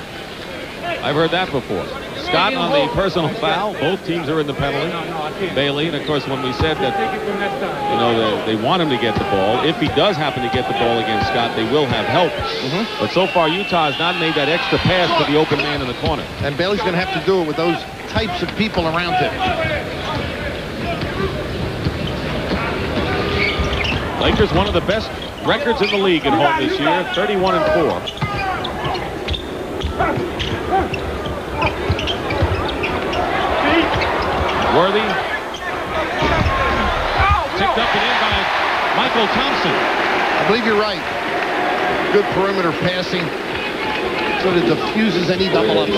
I've heard that before. Scott on the personal foul. Both teams are in the penalty. Bailey, and of course, when we said that, you know, they want him to get the ball. If he does happen to get the ball against Scott, they will have help. But so far, Utah has not made that extra pass to the open man in the corner. And Bailey's going to have to do it with those types of people around him. Lakers, one of the best records in the league at home this year, 31-4. Worthy Tipped up and in by Michael Thompson. I believe you're right. Good perimeter passing. Sort of diffuses any double-ups.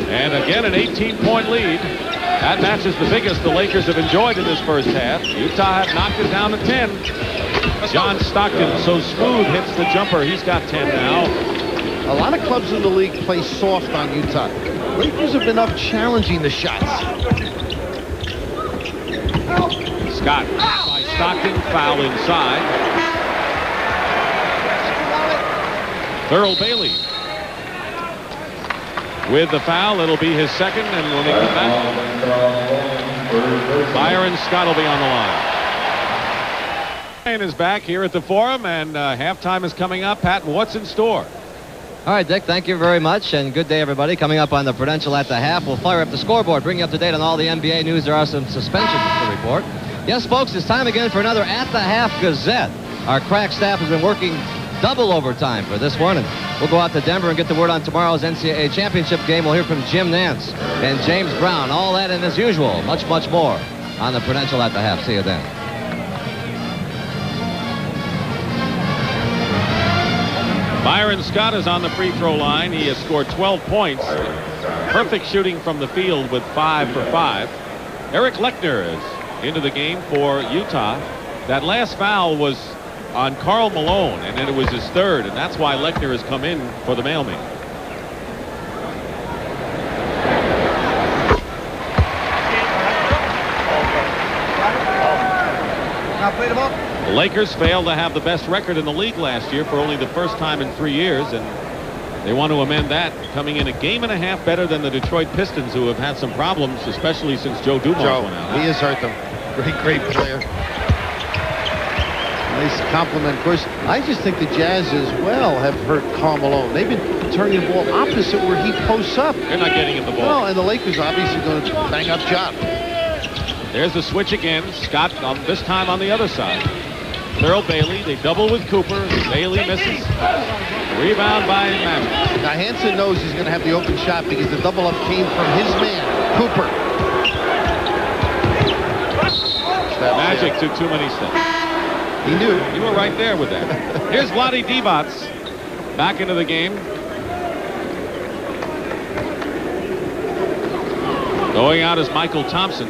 And again, an 18-point lead. That matches the biggest the Lakers have enjoyed in this first half. Utah have knocked it down to 10. John Stockton, so smooth, hits the jumper. He's got 10 now. A lot of clubs in the league play soft on Utah. Lakers have been up challenging the shots. Scott by Stockton, foul inside. Thurl Bailey with the foul. It'll be his second, and when they come back, Byron Scott will be on the line. Ryan is back here at the Forum, and halftime is coming up. Patton, what's in store? All right, Dick, thank you very much, and good day, everybody. Coming up on the Prudential at the half, we'll fire up the scoreboard, bring you up to date on all the NBA news. There are some suspensions to report. Yes, folks, it's time again for another At the Half Gazette. Our crack staff has been working double overtime for this one, and we'll go out to Denver and get the word on tomorrow's NCAA championship game. We'll hear from Jim Nance and James Brown. All that and as usual, much, much more on the Prudential at the half. See you then. Byron Scott is on the free throw line. He has scored 12 points. Perfect shooting from the field with 5 for 5. Eric Lechner is into the game for Utah. That last foul was on Karl Malone, and then it was his third, and that's why Lechner has come in for the mailman. The Lakers failed to have the best record in the league last year for only the first time in 3 years, and they want to amend that, coming in a game and a half better than the Detroit Pistons, who have had some problems, especially since Joe Dumars went out. He has hurt them. Great player. Nice compliment. Of course, I just think the Jazz as well have hurt Karl Malone. They've been turning the ball opposite where he posts up. They're not getting him the ball. No, and the Lakers obviously doing a bang-up job. There's the switch again. Scott on this time on the other side. Thurl Bailey. They double with Cooper. Bailey misses. Rebound by Magic. Now Hansen knows he's going to have the open shot because the double-up came from his man, Cooper. Magic took too many steps. He knew. You were right there with that. Here's Vlade Divac back into the game. Going out is Michael Thompson.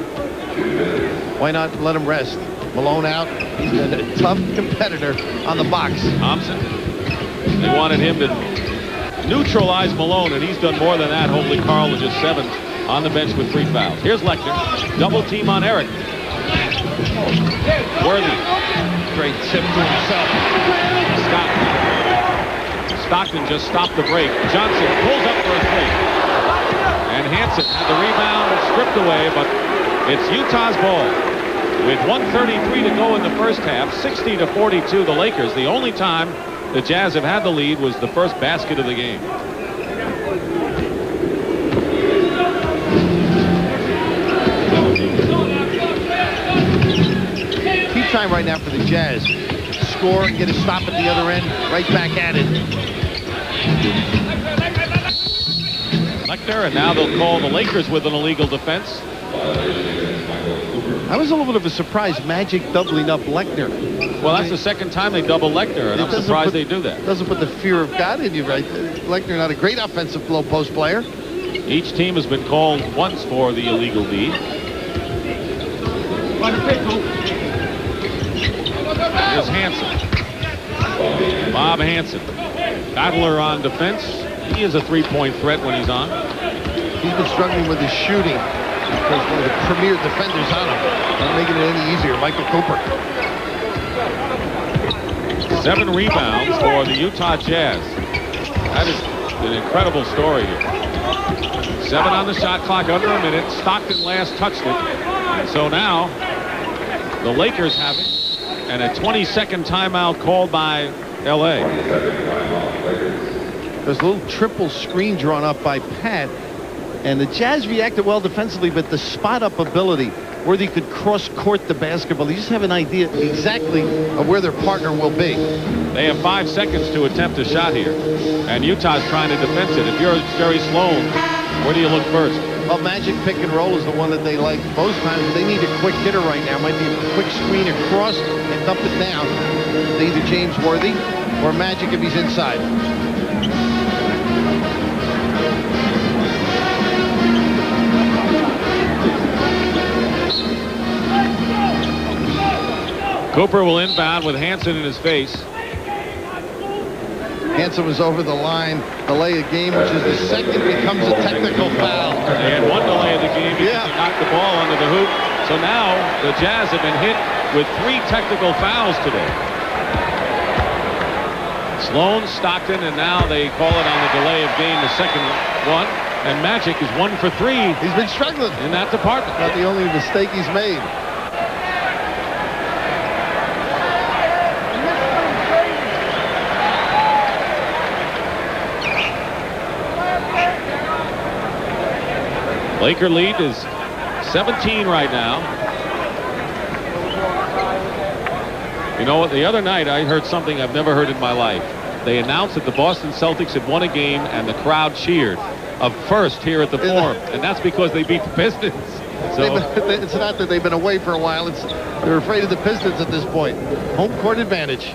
Why not let him rest? Malone out. He's been a tough competitor on the box. Thompson. They wanted him to neutralize Malone, and he's done more than that, holding Karl to just 7 on the bench with 3 fouls. Here's Lechner. Double team on Eric. Worthy. Great tip to himself. Stockton just stopped the break. Johnson pulls up for a 3. And Hansen had the rebound stripped away, but it's Utah's ball. With 1:33 to go in the first half, 60-42 the Lakers. The only time the Jazz have had the lead was the first basket of the game. Key time right now for the Jazz. Score and get a stop at the other end. Right back at it. Lechner, and now they'll call the Lakers with an illegal defense. I was a little bit of a surprise, Magic doubling up Lechner. Well, that's the second time they double Lechner, and I'm surprised they do that. Doesn't put the fear of God in you, right? Lechner not a great offensive low post player. Each team has been called once for the illegal deed. Here's Hansen. Bob Hansen. Battler on defense. He is a 3-point threat when he's on. He's been struggling with his shooting. Because one of the premier defenders on him. Not making it any easier. Michael Cooper. 7 rebounds for the Utah Jazz. That is an incredible story here. 7 on the shot clock, under a minute. Stockton last touched it. And so now the Lakers have it. And a 20-second timeout called by L.A. There's a little triple screen drawn up by Pat. And the Jazz reacted well defensively, but the spot-up ability where they could cross-court the basketball. They just have an idea exactly of where their partner will be. They have 5 seconds to attempt a shot here. And Utah's trying to defend it. If you're Jerry Sloan, where do you look first? Well, Magic pick and roll is the one that they like most times. They need a quick hitter right now. Might be a quick screen across and dump it down to either James Worthy or Magic if he's inside. Cooper will inbound with Hansen in his face. Hansen was over the line, delay of game, which is the second, becomes a technical foul. They had one delay of the game because he knocked the ball under the hoop. So now the Jazz have been hit with 3 technical fouls today. Sloan, Stockton, and now they call it on the delay of game, the second one. And Magic is 1 for 3. He's been struggling in that department. Not the only mistake he's made. Laker lead is 17 right now. You know what? The other night I heard something I've never heard in my life. They announced that the Boston Celtics had won a game and the crowd cheered up first here at the Forum. And that's because they beat the Pistons. So it's not that they've been away for a while. They're afraid of the Pistons at this point. Home court advantage.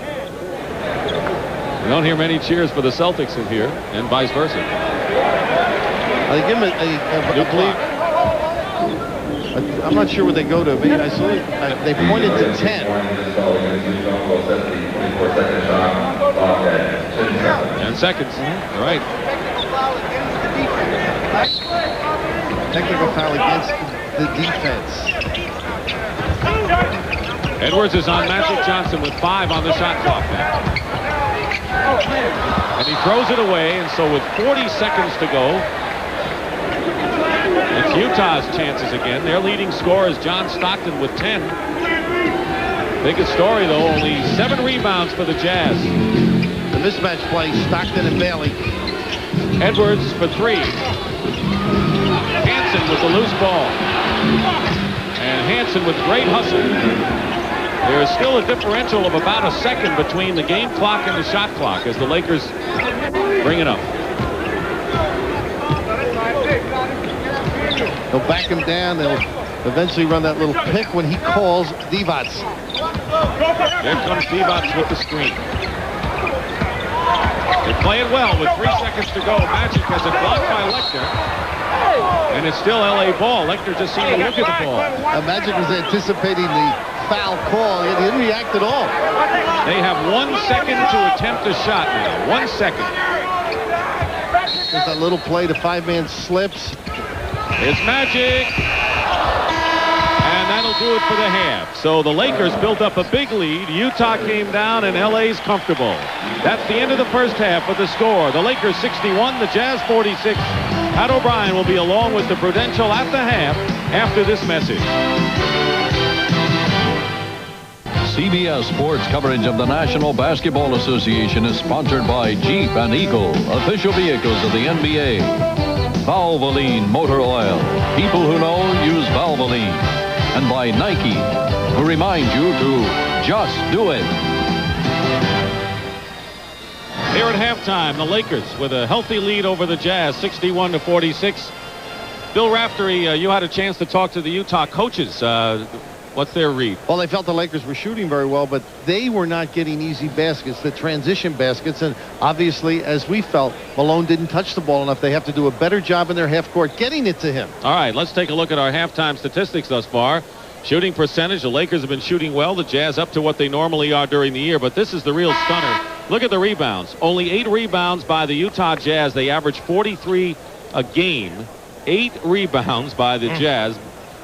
You don't hear many cheers for the Celtics in here, and vice versa. They give him I believe. I'm not sure what they go to. Maybe I saw they pointed to 10. 10 seconds. All right. Technical foul against the defense. Edwards is on Magic Johnson with 5 on the shot clock now. And he throws it away, and so with 40 seconds to go, it's Utah's chances again. Their leading scorer is John Stockton with 10. Biggest story, though, only 7 rebounds for the Jazz. The mismatch play, Stockton and Bailey. Edwards for 3. Hansen with the loose ball. And Hansen with great hustle. There is still a differential of about a second between the game clock and the shot clock as the Lakers bring it up. They'll back him down. They'll eventually run that little pick when he calls Divac. There comes Divac with the screen. They play it well with 3 seconds to go. Magic has it blocked by Lecter. And it's still LA ball. Lecter just seemed to look at the ball. Magic was anticipating the foul call. He didn't react at all. They have 1 second to attempt a shot now. 1 second. There's that little play, the 5-man slips. It's Magic. And that'll do it for the half. So the Lakers built up a big lead. Utah came down and LA's comfortable. That's the end of the first half with the score. The Lakers 61, the Jazz 46. Pat O'Brien will be along with the Prudential at the half after this message. CBS Sports coverage of the National Basketball Association is sponsored by Jeep and Eagle, official vehicles of the NBA. Valvoline Motor Oil. People who know use Valvoline. And by Nike, who remind you to just do it. Here at halftime, the Lakers with a healthy lead over the Jazz, 61-46. Bill Raftery, you had a chance to talk to the Utah coaches. What's their read? Well, they felt the Lakers were shooting very well, but they were not getting easy baskets, the transition baskets. And obviously, as we felt, Malone didn't touch the ball enough. They have to do a better job in their half court getting it to him. All right, let's take a look at our halftime statistics thus far. Shooting percentage, the Lakers have been shooting well. The Jazz up to what they normally are during the year, but this is the real stunner. Look at the rebounds. Only 8 rebounds by the Utah Jazz. They average 43 a game. 8 rebounds by the Jazz.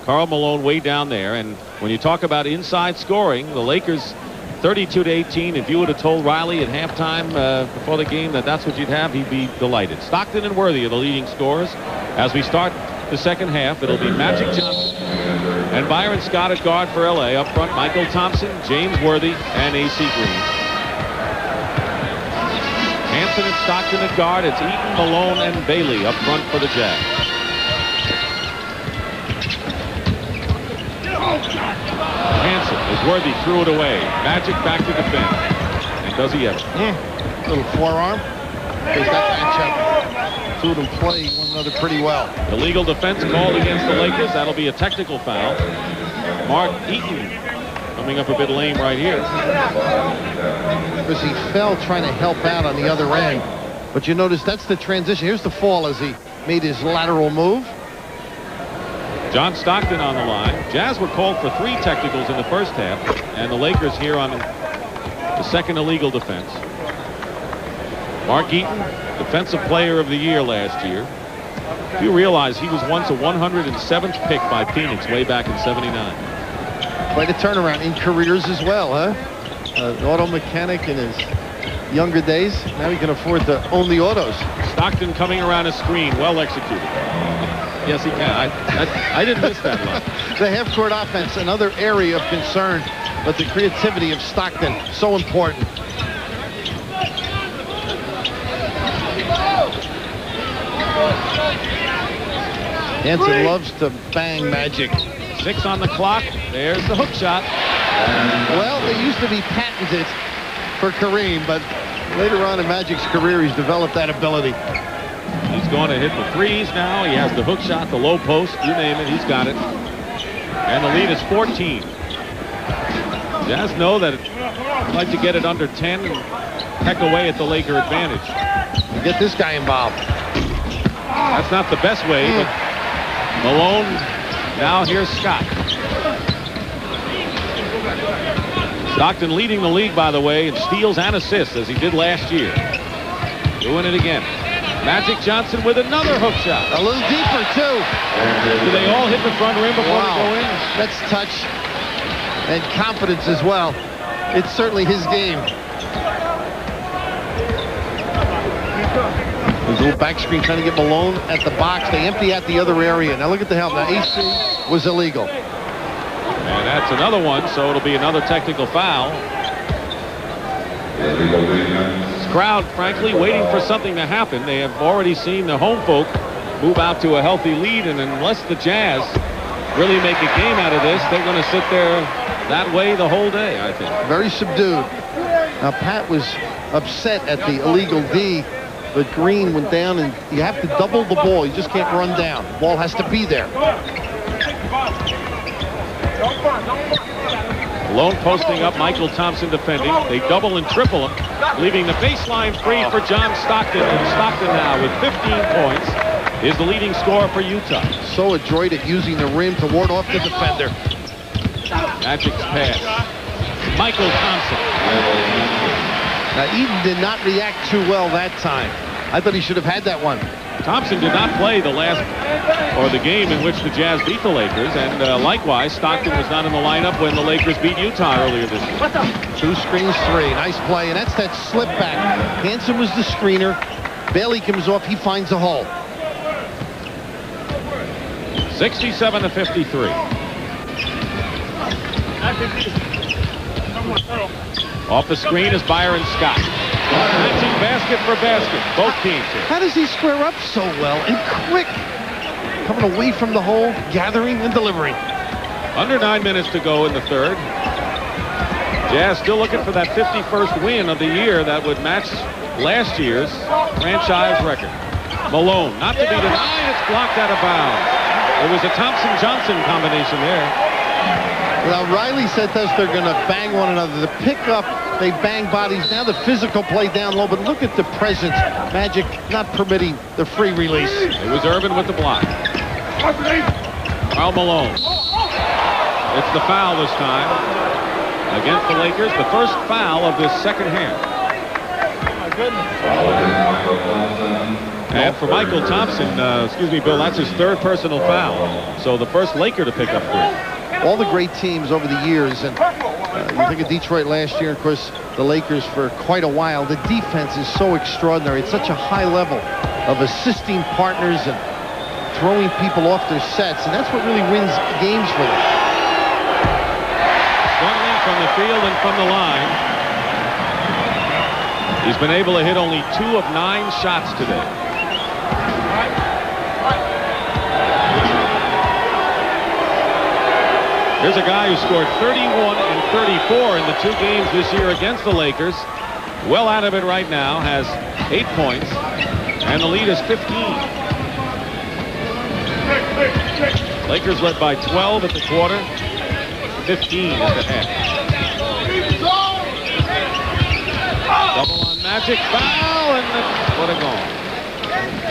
Karl Malone way down there. And when you talk about inside scoring, the Lakers 32-18. If you would have told Riley at halftime before the game that that's what you'd have, he'd be delighted. Stockton and Worthy are the leading scorers. As we start the second half, it'll be Magic Johnson and Byron Scott at guard for LA. Up front, Michael Thompson, James Worthy, and A.C. Green. Hansen and Stockton at guard. It's Eaton, Malone, and Bailey up front for the Jazz. Hansen, as Worthy threw it away. Magic back to defend. And does he ever? Little forearm. because that matchup, two of them play one another pretty well. Illegal defense called against the Lakers. That'll be a technical foul. Mark Eaton coming up a bit lame right here. Because he fell trying to help out on the other end. But you notice that's the transition. Here's the fall as he made his lateral move. John Stockton on the line. Jazz were called for 3 technicals in the first half, and the Lakers here on the second illegal defense. Mark Eaton, Defensive Player of the Year last year. You realize he was once a 107th pick by Phoenix way back in '79. Quite a turnaround in careers as well, huh? An auto mechanic in his younger days. Now he can afford to own the autos. Stockton coming around a screen, well executed. Yes, he can. I didn't miss that one. The half-court offense, another area of concern, but the creativity of Stockton, so important. Hansen loves to bang Magic. 6 on the clock. There's the hook shot. Well, they used to be patented for Kareem, but later on in Magic's career, he's developed that ability. He's going to hit the threes now. He has the hook shot, the low post, you name it, he's got it. And the lead is 14. Jazz know that I'd like to get it under 10 and peck away at the Laker advantage. Get this guy involved. That's not the best way, but Malone, now here's Scott. Stockton leading the league, by the way, in steals and assists, as he did last year. Doing it again. Magic Johnson with another hook shot. A little deeper, too. Do they all hit the front rim before they go in? That's touch and confidence as well. It's certainly his game. There's a little back screen trying to get Malone at the box. They empty out the other area. Now look at the help. Now AC was illegal. And that's another one, so it'll be another technical foul. This crowd, frankly, waiting for something to happen. They have already seen the home folk move out to a healthy lead, and unless the Jazz really make a game out of this, they're going to sit there that way the whole day, I think. Very subdued. Now, Pat was upset at the illegal D, but Green went down, and you have to double the ball. You just can't run down. The ball has to be there. Malone posting up, Michael Thompson defending. They double and triple him, leaving the baseline free for John Stockton. And Stockton now with 15 points is the leading scorer for Utah. So adroit at using the rim to ward off the defender. Magic's pass. Michael Thompson. Now, Eden did not react too well that time. I thought he should have had that one. Thompson did not play the game in which the Jazz beat the Lakers, and likewise, Stockton was not in the lineup when the Lakers beat Utah earlier this year. 2 screens, 3. Nice play, and that's that slip back. Hansen was the screener. Bailey comes off. He finds a hole. 67-53. Off the screen is Byron Scott. Matching basket for basket. Both teams here. How does he square up so well and quick? Coming away from the hole, gathering and delivering. Under 9 minutes to go in the third. Jazz still looking for that 51st win of the year that would match last year's franchise record. Malone, not to be denied, it's blocked out of bounds. It was a Thompson-Johnson combination there. Now, Riley said to us they're going to bang one another. The pickup, they bang bodies. Now the physical play down low, but look at the presence. Magic not permitting the free release. It was Irvin with the block. Karl Malone. It's the foul this time against the Lakers. The first foul of this second half. And for Michael Thompson, excuse me, Bill, that's his 3rd personal foul. So the first Laker to pick up 3. All the great teams over the years, and you think of Detroit last year, of course, the Lakers for quite a while. The defense is so extraordinary. It's such a high level of assisting partners and throwing people off their sets, and that's what really wins games for them. Struggling from the field and from the line. He's been able to hit only 2 of 9 shots today. Here's a guy who scored 31 and 34 in the 2 games this year against the Lakers. well out of it right now, has 8 points, and the lead is 15. Lakers led by 12 at the quarter, 15 at the half. Double on Magic, foul, and what a goal.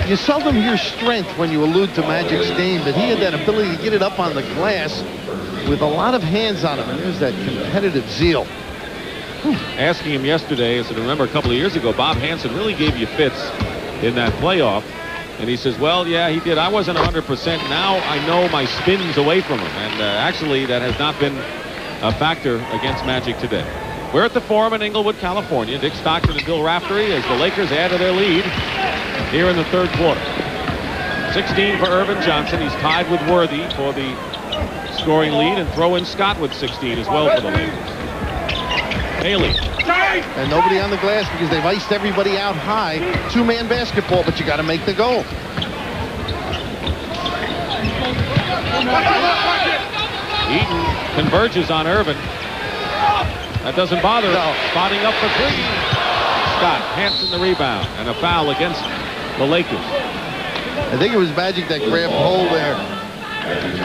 You seldom hear strength when you allude to Magic's game, but he had that ability to get it up on the glass with a lot of hands on him, and there's that competitive zeal. Asking him yesterday, as I remember a couple of years ago, Bob Hansen really gave you fits in that playoff. And he says, well, yeah, he did. I wasn't 100%. Now I know my spin's away from him. And actually, that has not been a factor against Magic today. We're at the Forum in Inglewood, California. Dick Stockton and Bill Raftery as the Lakers add to their lead here in the third quarter. 16 for Irvin Johnson. He's tied with Worthy for the scoring lead, and throw in Scott with 16 as well for the Lakers. Haley. And nobody on the glass because they've iced everybody out high. Two-man basketball, but you got to make the goal. Eaton converges on Irvin. That doesn't bother him. Spotting up for 3. Scott Hansen the rebound, and a foul against the Lakers. I think it was Magic that grabbed hold there,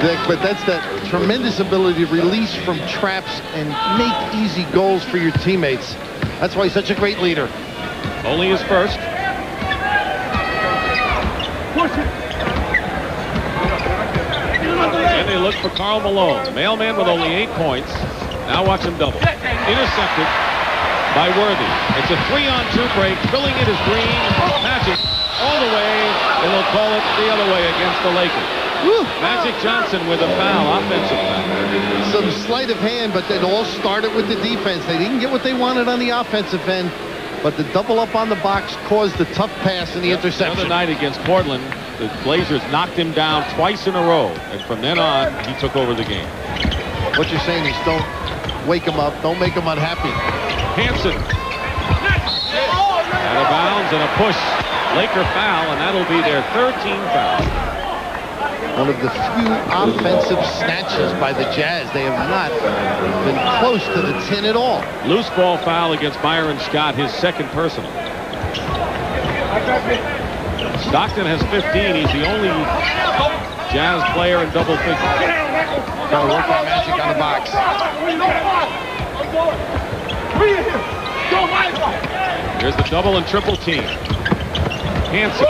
Dick, but that's that tremendous ability to release from traps and make easy goals for your teammates. That's why he's such a great leader. Only his first. And they look for Karl Malone, the mailman with only 8 points. Now watch him double. Intercepted by Worthy. It's a 3-on-2 break. Filling it is Green. Magic all the way, and they'll call it the other way against the Lakers. Woo. Magic Johnson with a foul, offensive foul. Some sleight of hand, but it all started with the defense. They didn't get what they wanted on the offensive end, but the double up on the box caused the tough pass and the interception. The other night against Portland, the Blazers knocked him down twice in a row, and from then on, he took over the game. What you're saying is don't wake him up, don't make him unhappy. Hansen. Out of bounds and a push. Laker foul, and that'll be their 13th foul. One of the few offensive snatches by the Jazz. They have not been close to the 10 at all. Loose ball foul against Byron Scott, his second personal. Stockton has 15. He's the only Jazz player in double figures. Got to work on Magic on the box. Here's the double and triple team. Hansen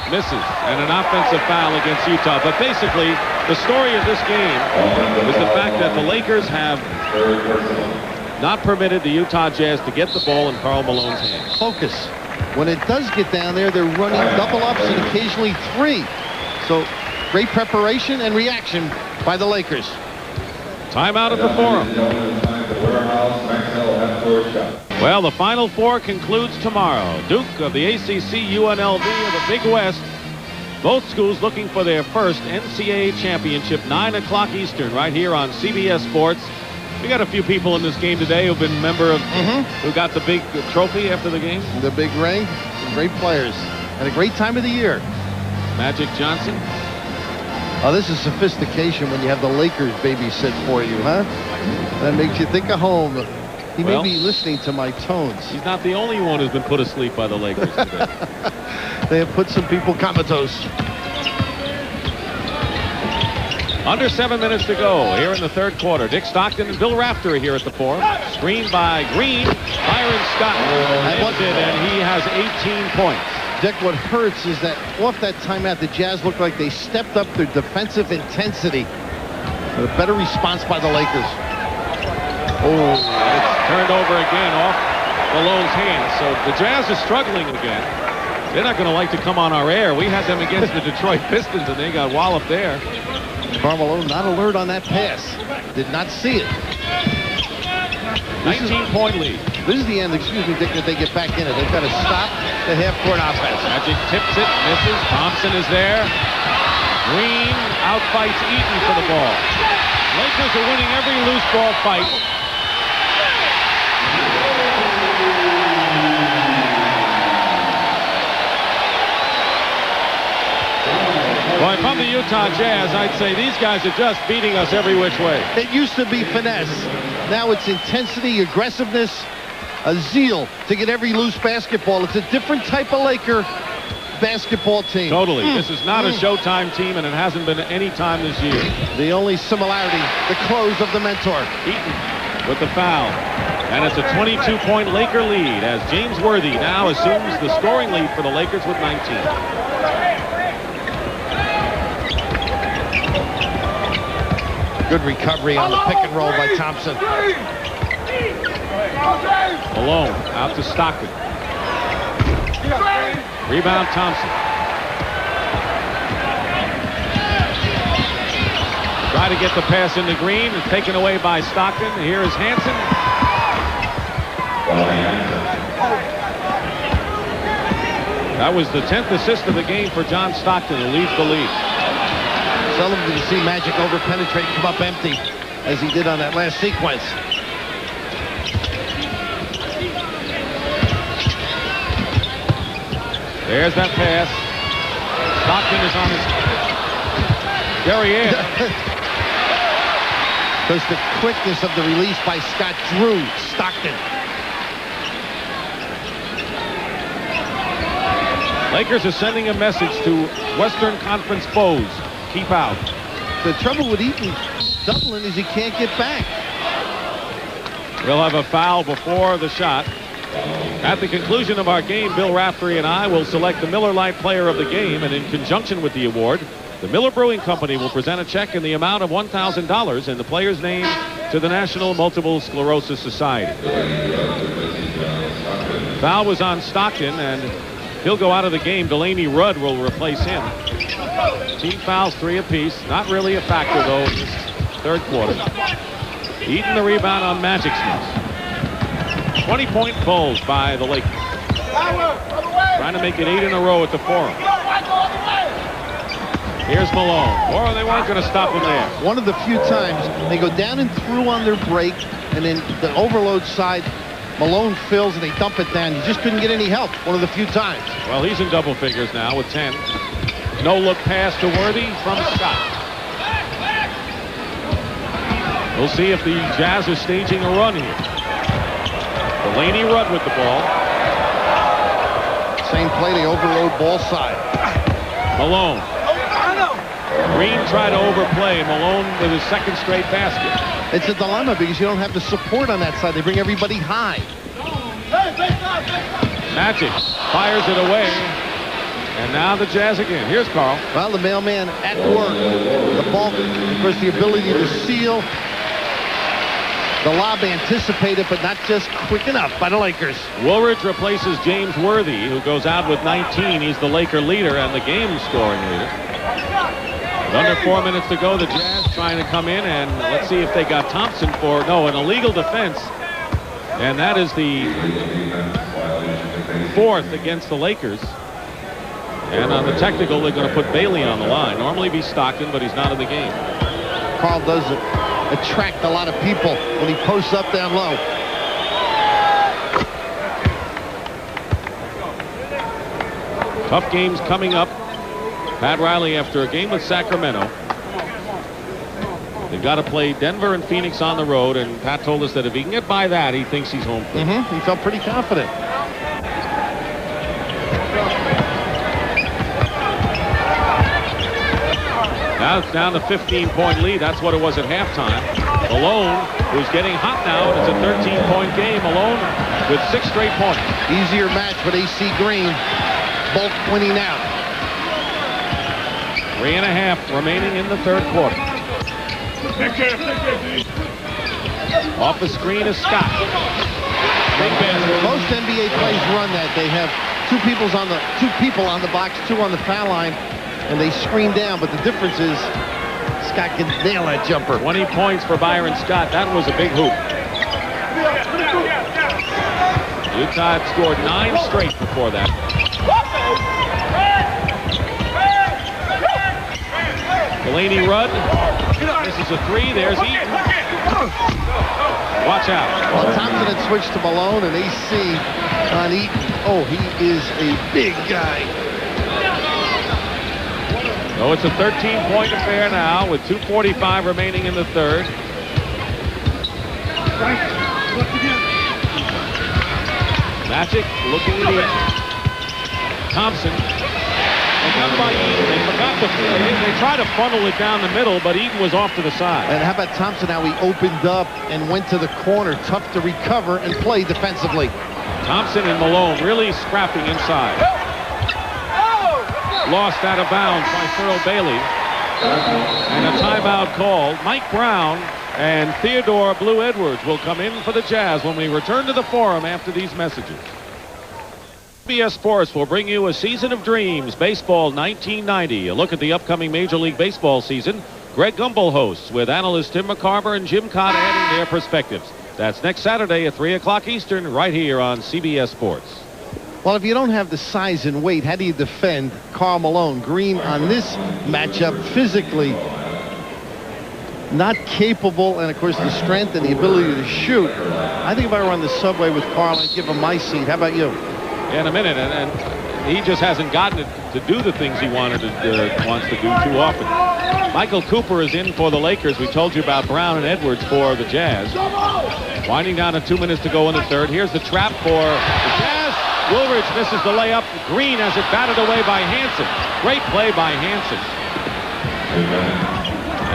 misses, and an offensive foul against Utah. But basically, the story of this game is the fact that the Lakers have not permitted the Utah Jazz to get the ball in Karl Malone's hands. Focus. When it does get down there, they're running double ups and occasionally 3. So great preparation and reaction by the Lakers. Timeout at the Forum. Well, the Final Four concludes tomorrow. Duke of the ACC, UNLV of the Big West. Both schools looking for their first NCAA championship, 9 o'clock Eastern, right here on CBS Sports. We got a few people in this game today who've been a member of, who got the big trophy after the game. The big ring. Great players. And a great time of the year. Magic Johnson. Oh, this is sophistication when you have the Lakers babysit for you, huh? That makes you think of home. He may be listening to my tones. He's not the only one who's been put asleep by the Lakers today. They have put some people comatose. Under 7 minutes to go here in the third quarter. Dick Stockton and Bill Raftery here at the Forum. Screened by Green. Byron Scott and he has 18 points. Dick, what hurts is that off that timeout, the Jazz looked like they stepped up their defensive intensity. A better response by the Lakers. Oh, it's turned over again off Malone's hands. So the Jazz is struggling again. They're not going to like to come on our air. We had them against the Detroit Pistons, and they got walloped there. Karl Malone not alert on that pass. Did not see it. 19-point lead. This is the end, excuse me, Dick, that they get back in it. They've got to stop the half-court offense. Magic tips it, misses. Thompson is there. Green outfights Eaton for the ball. Lakers are winning every loose ball fight. Boy, if I'm the Utah Jazz, I'd say these guys are just beating us every which way. It used to be finesse. Now it's intensity, aggressiveness, a zeal to get every loose basketball. It's a different type of Laker basketball team. Totally. This is not a Showtime team, and it hasn't been any time this year. The only similarity, the clothes of the mentor. Eaton with the foul. And it's a 22-point Laker lead as James Worthy now assumes the scoring lead for the Lakers with 19. Good recovery on the pick and roll by Thompson. Malone out to Stockton. Rebound Thompson. Try to get the pass into Green. It's taken away by Stockton. Here is Hansen. That was the 10th assist of the game for John Stockton, who leads the league. Seldom did you see Magic over-penetrate, come up empty, as he did on that last sequence. There's that pass. Stockton is on his... There he is. Because the quickness of the release by Scott drew Stockton. Lakers are sending a message to Western Conference foes. Keep out. The trouble with Eaton doubling is he can't get back. We'll have a foul before the shot. At the conclusion of our game, Bill Raftery and I will select the Miller Lite Player of the Game, and in conjunction with the award, the Miller Brewing Company will present a check in the amount of $1,000 in the player's name to the National Multiple Sclerosis Society. Foul was on Stockton, and he'll go out of the game. Delaney Rudd will replace him. Team fouls 3 apiece. Not really a factor, though, in this third quarter. Eaton the rebound on Magic's miss. 20-point Bulls by the Lakers. Trying to make it 8 in a row at the Forum. Here's Malone. Or they weren't going to stop him there. One of the few times they go down and through on their break, and then the overload side, Malone fills and they dump it down. You just couldn't get any help. One of the few times. Well, he's in double figures now with 10. No-look pass to Worthy from Scott. We'll see if the Jazz are staging a run here. Delaney Rudd with the ball. Same play, they overload ball side. Malone. Green tried to overplay. Malone with his second straight basket. It's a dilemma because you don't have the support on that side. They bring everybody high. Magic fires it away. And now the Jazz again. Here's Carl. Well, the mailman at work. The ball, of course, the ability to seal. The lob anticipated, but not just quick enough by the Lakers. Woolridge replaces James Worthy, who goes out with 19. He's the Laker leader and the game scoring leader. With under 4 minutes to go, the Jazz trying to come in, and let's see if they got Thompson for, no, an illegal defense. And that is the 4th against the Lakers. And on the technical, they're going to put Bailey on the line. Normally be Stockton, but he's not in the game. Carl does attract a lot of people when he posts up down low. Tough games coming up. Pat Riley, after a game with Sacramento, they've got to play Denver and Phoenix on the road, and Pat told us that if he can get by that, he thinks he's home. He felt pretty confident. Now it's down to 15-point lead. That's what it was at halftime. Malone, who's getting hot now, it's a 13-point game. Malone with 6 straight points. Easier match with AC Green. Both winning out. 3.5 remaining in the third quarter. Off the screen is Scott. Big basket. Most NBA plays run that. They have two people on the box, 2 on the foul line, and they screen down. But the difference is Scott can nail that jumper. 20 points for Byron Scott. That was a big hoop. Utah had scored 9 straight before that. Delaney Rudd. This is a 3. There's Eaton. Watch out. Well, Thompson had switched to Malone and AC on Eaton. Oh, he is a big guy. So it's a 13-point affair now with 2:45 remaining in the third. Magic looking at Eaton. Thompson. Down by Eaton. They forgot they tried to funnel it down the middle, but Eaton was off to the side. And how about Thompson? How he opened up and went to the corner. Tough to recover and play defensively. Thompson and Malone really scrapping inside. Lost out of bounds by Thurl Bailey. And a timeout called. Mike Brown and Theodore Blue Edwards will come in for the Jazz when we return to the Forum after these messages. CBS Sports will bring you a season of dreams, baseball 1990. A look at the upcoming Major League Baseball season. Greg Gumbel hosts with analysts Tim McCarver and Jim Cott adding their perspectives. That's next Saturday at 3 o'clock Eastern right here on CBS Sports. Well, if you don't have the size and weight, how do you defend Karl Malone? Green on this matchup physically not capable, and of course the strength and the ability to shoot. I think if I were on the subway with Karl, I'd give him my seat. How about you? In a minute, and he just hasn't gotten it to do the things he wants to do too often. Michael Cooper is in for the Lakers. We told you about Brown and Edwards for the Jazz. Winding down to 2 minutes to go in the third. Here's the trap for the Jazz. Woolridge misses the layup. Green has it batted away by Hansen. Great play by Hansen.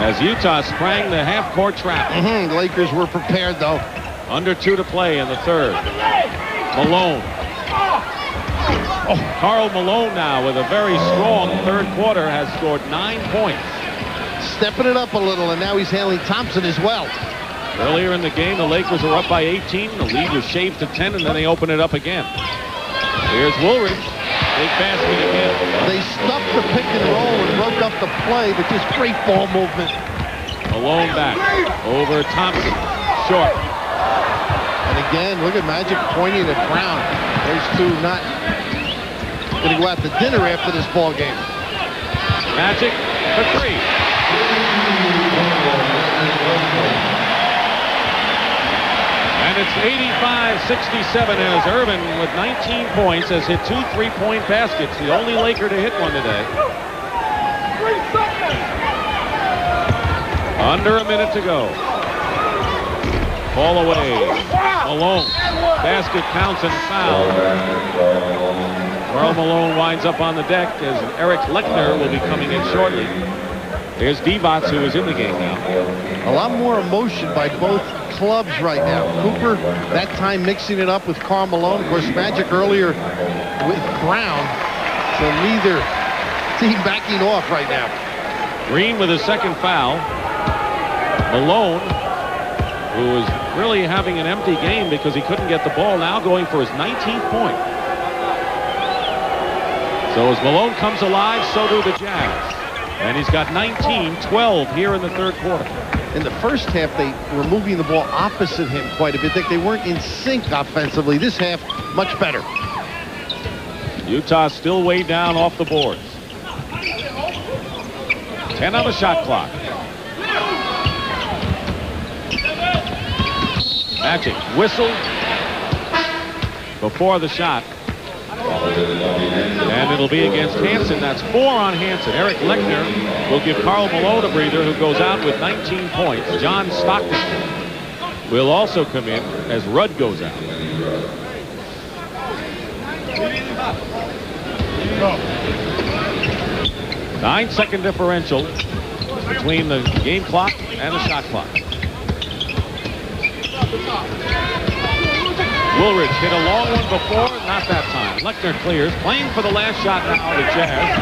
As Utah sprang the half-court trap. The Lakers were prepared, though. Under 2 to play in the third. Malone. Karl Malone now with a very strong third quarter has scored 9 points. Stepping it up a little, and now he's handling Thompson as well. Earlier in the game, the Lakers were up by 18. The lead was shaved to 10, and then they open it up again. Here's Woolridge. Big basket again. They stuffed the pick and roll and broke up the play, but just great ball movement. Malone back. Over Thompson. Short. And again, look at Magic pointing at Brown. Those two not going to go out to dinner after this ball game. Magic for 3. And it's 85-67 as Irvin with 19 points has hit 2 3-point baskets. The only Laker to hit one today. Under a minute to go. Ball away. Malone. Basket counts and foul. Karl Malone winds up on the deck as Eric Lechner will be coming in shortly. There's Divac, who is in the game now. A lot more emotion by both clubs right now. Cooper, that time mixing it up with Karl Malone. Of course, Magic earlier with Brown. So neither team backing off right now. Green with his second foul. Malone, who is really having an empty game because he couldn't get the ball, now going for his 19th point. So as Malone comes alive, so do the Jazz. And he's got 19-12 here in the third quarter. In the first half, they were moving the ball opposite him quite a bit. They weren't in sync offensively. This half, much better. Utah still way down off the boards. 10 on the shot clock. Magic whistle before the shot. And it'll be against Hansen. That's 4 on Hansen. Eric Lechner will give Karl Malone a breather, who goes out with 19 points. John Stockton will also come in as Rudd goes out. Nine-second differential between the game clock and the shot clock. Woolridge hit a long one before, not that time. Lechner clears, playing for the last shot now, the Jazz.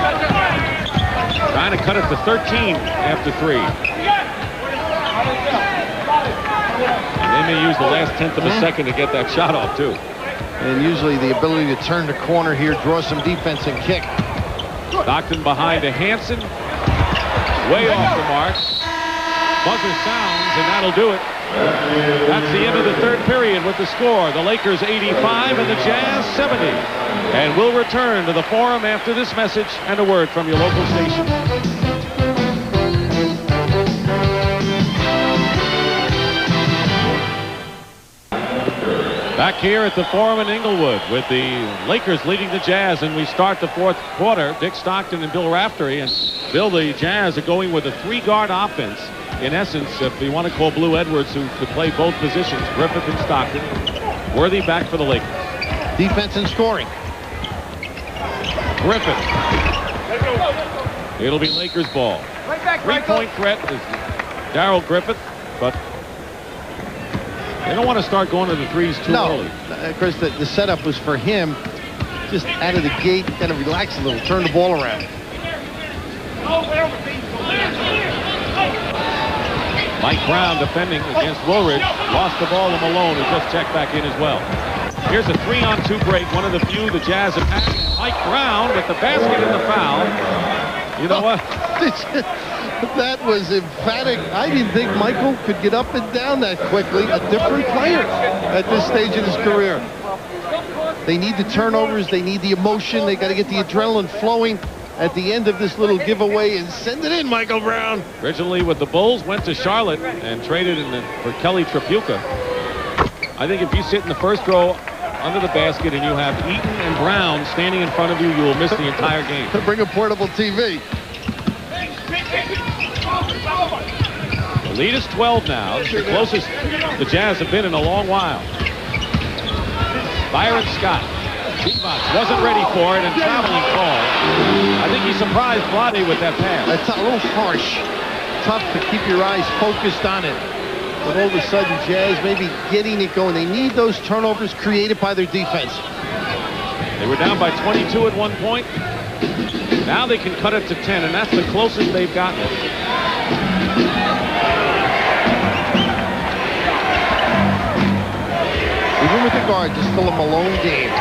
Trying to cut it to 13 after 3. And they may use the last 1/10 of a second to get that shot off, too. And usually the ability to turn the corner here, draw some defense and kick. Stockton behind to Hansen. Way off the mark. Buzzer sounds, and that'll do it. That's the end of the third period with the score. The Lakers 85 and the Jazz 70. And we'll return to the Forum after this message and a word from your local station. Back here at the Forum in Inglewood with the Lakers leading the Jazz, and we start the fourth quarter. Dick Stockton and Bill Raftery. And Bill, the Jazz are going with a 3-guard offense. In essence, if you want to call Blue Edwards, who could play both positions, Griffith and Stockton. Worthy back for the Lakers. Defense and scoring. Griffith. It'll be Lakers ball. Three-point threat is Darrell Griffith, but they don't want to start going to the threes too early. Of course, the setup was for him. Just out of the gate, kind of relax a little, turn the ball around. Mike Brown defending against Woolridge. Lost the ball to Malone, who just checked back in as well. Here's a 3-on-2 break, one of the few the Jazz have had. Mike Brown with the basket and the foul. You know what? That was emphatic. I didn't think Michael could get up and down that quickly. A different player at this stage in his career. They need the turnovers. They need the emotion. They got to get the adrenaline flowing at the end of this little giveaway and send it in, Michael Brown. Originally with the Bulls, went to Charlotte and traded for Kelly Tripucka. I think if you sit in the first row under the basket and you have Eaton and Brown standing in front of you, you will miss the entire game. Bring a portable TV. The lead is 12 now. It's the closest the Jazz have been in a long while. Byron Scott. Divac wasn't ready for it and traveling call. I think he surprised Vlade with that pass. That's a little harsh. Tough to keep your eyes focused on it. But all of a sudden, Jazz maybe getting it going. They need those turnovers created by their defense. They were down by 22 at one point. Now they can cut it to 10, and that's the closest they've gotten it. Even with the guards, it's still a Malone game.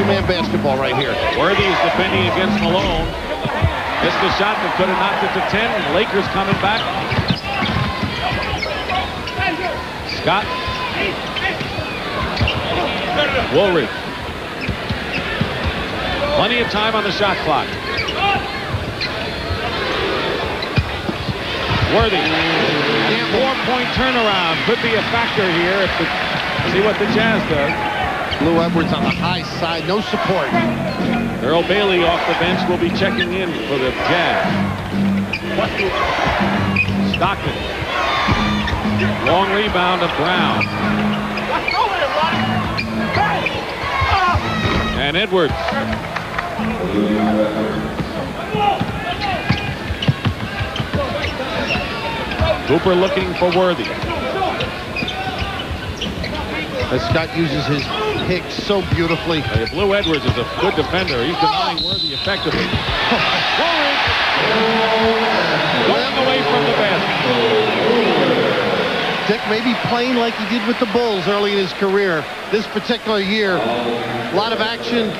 Two-man basketball right here. Worthy is defending against Malone. Missed the shot that could have knocked it to 10. And Lakers coming back. Scott. Woolridge. Plenty of time on the shot clock. Worthy. And 4-point turnaround could be a factor here if see what the Jazz does. Lou Edwards on the high side, no support. Earl Bailey off the bench will be checking in for the Jazz. Stockton. Long rebound of Brown. And Edwards. Cooper looking for Worthy. As Scott uses his pick so beautifully. Blue Edwards is a good defender. He's denying Worthy effectively. Worthy going away from the basket. Dick may be playing like he did with the Bulls early in his career. This particular year, a lot of action,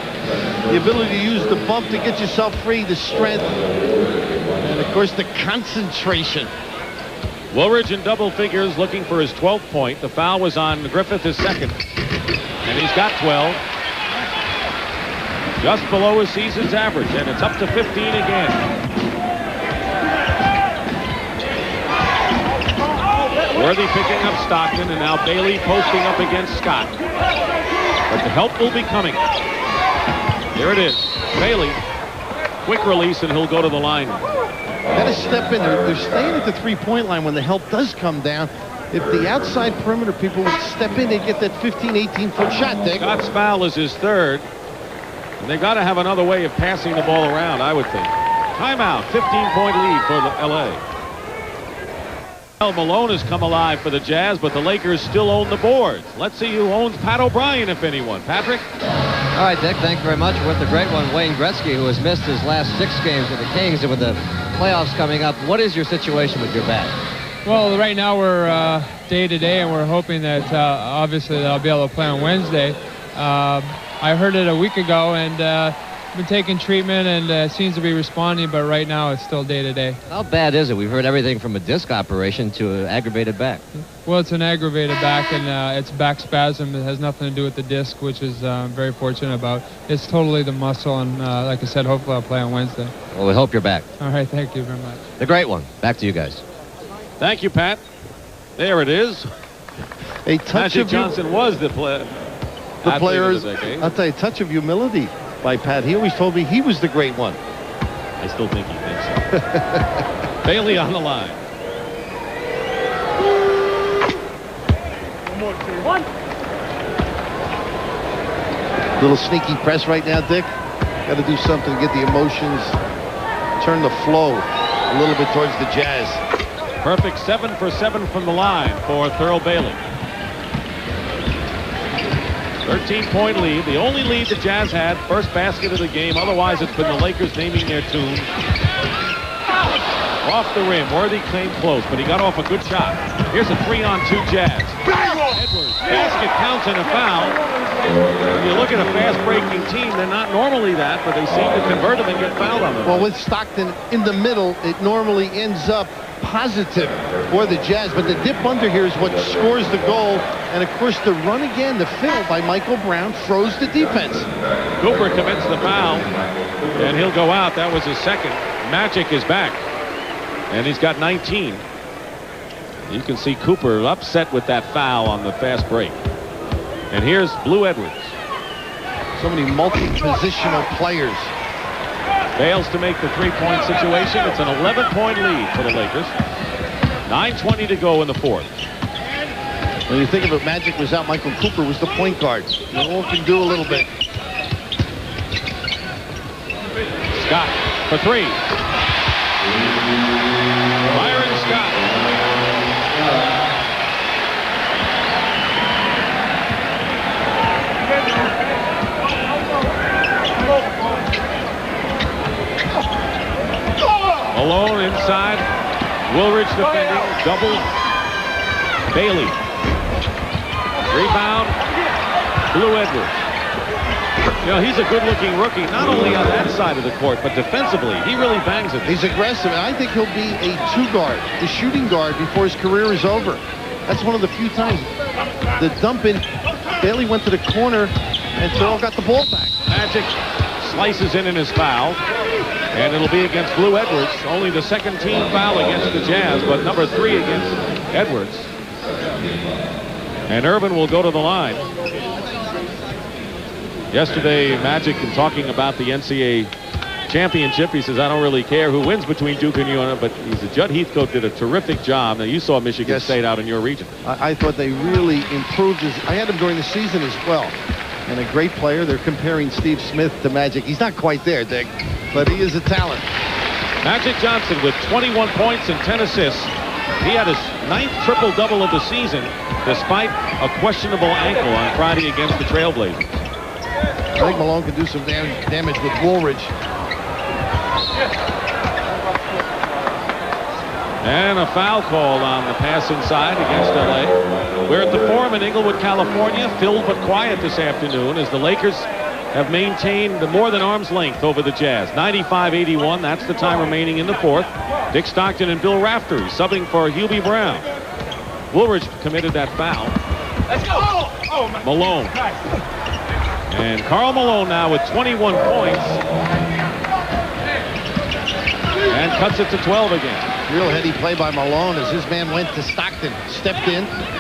the ability to use the bump to get yourself free, the strength, and of course the concentration. Woolridge in double figures looking for his 12th point. The foul was on Griffith, his second. And he's got 12. Just below his season's average, and it's up to 15 again. Worthy picking up Stockton, and now Bailey posting up against Scott. But the help will be coming. Here it is. Bailey, quick release, and he'll go to the line. Got to step in. They're staying at the three-point line when the help does come down. If the outside perimeter people would step in, they'd get that 15, 18-foot shot, Dick. Scott's foul is his third. And they got to have another way of passing the ball around, I would think. Timeout, 15-point lead for L.A. Malone has come alive for the Jazz, but the Lakers still own the boards. Let's see who owns Pat O'Brien, if anyone. Patrick? All right, Dick, thank you very much. With the great one, Wayne Gretzky, who has missed his last 6 games with the Kings, and with the playoffs coming up, what is your situation with your back? Well, right now we're day to day, and we're hoping that obviously that I'll be able to play on Wednesday. I heard it a week ago, and been taking treatment, and seems to be responding, but right now it's still day to day. How bad is it? We've heard everything from a disc operation to an aggravated back. Well, it's an aggravated back, and it's back spasm. It has nothing to do with the disc, which is very fortunate about. It's totally the muscle, and like I said, hopefully I'll play on Wednesday. Well, we hope you're back. All right, thank you very much. The great one. Back to you guys. Thank you, Pat. There it is. A touch Magic of Johnson was the players. I'll I'll tell you, a touch of humility by Pat. He always told me he was the great one. I still think he thinks so. Bailey on the line. Little sneaky press right now, Dick. Got to do something to get the emotions, turn the flow a little bit towards the Jazz. Perfect 7 for 7 from the line for Thurl Bailey. 13-point lead, the only lead the Jazz had, first basket of the game. Otherwise, it's been the Lakers naming their tune. Off the rim, Worthy came close, but he got off a good shot. Here's a 3-on-2 Jazz. Edwards, basket counts and a foul. When you look at a fast-breaking team, they're not normally that, but they seem to convert them and get fouled on them. Well, with Stockton in the middle, it normally ends up positive for the Jazz, but the dip under here is what scores the goal. And of course, the run again, the fill by Michael Brown froze the defense. Cooper commits the foul, and he'll go out. That was his second. Magic is back, and he's got 19. You can see Cooper upset with that foul on the fast break. And here's Blue Edwards. So many multi-positional players. Fails to make the three-point situation. It's an 11-point lead for the Lakers. 9:20 to go in the fourth. When you think of it, Magic was out. Michael Cooper was the point guard. You all can do a little bit. Scott for three. Byron Scott. Malone inside. Woolridge defending. Double. Bailey. Rebound. Blue Edwards. You know, he's a good-looking rookie, not only on that side of the court, but defensively. He really bangs it. He's aggressive, and I think he'll be a two-guard, the shooting guard, before his career is over. That's one of the few times the dump in. Bailey went to the corner, and Thurl got the ball back. Magic slices in his foul, and it'll be against Blue Edwards. Only the second team foul against the Jazz, but number 3 against Edwards. And Irvin will go to the line. Yesterday, Magic, in talking about the NCAA championship, he says, I don't really care who wins between Duke and UNLV, but he said Judd Heathcote did a terrific job. Now, you saw Michigan State out in your region. I thought they really improved. I had him during the season as well. And a great player. They're comparing Steve Smith to Magic. He's not quite there, Dick, but he is a talent. Magic Johnson with 21 points and 10 assists. He had his 9th triple-double of the season, despite a questionable ankle on Friday against the Trailblazers. I think Malone can do some damage with Woolridge. And a foul called on the pass inside against LA. We're at the Forum in Inglewood, California, filled but quiet this afternoon as the Lakers have maintained more than arm's length over the Jazz. 95-81, that's the time remaining in the fourth. Dick Stockton and Bill Raftery subbing for Hubie Brown. Woolridge committed that foul. Let's go! Malone. And Karl Malone now with 21 points. And cuts it to 12 again. Real heady play by Malone as his man went to Stockton. Stepped in. Magic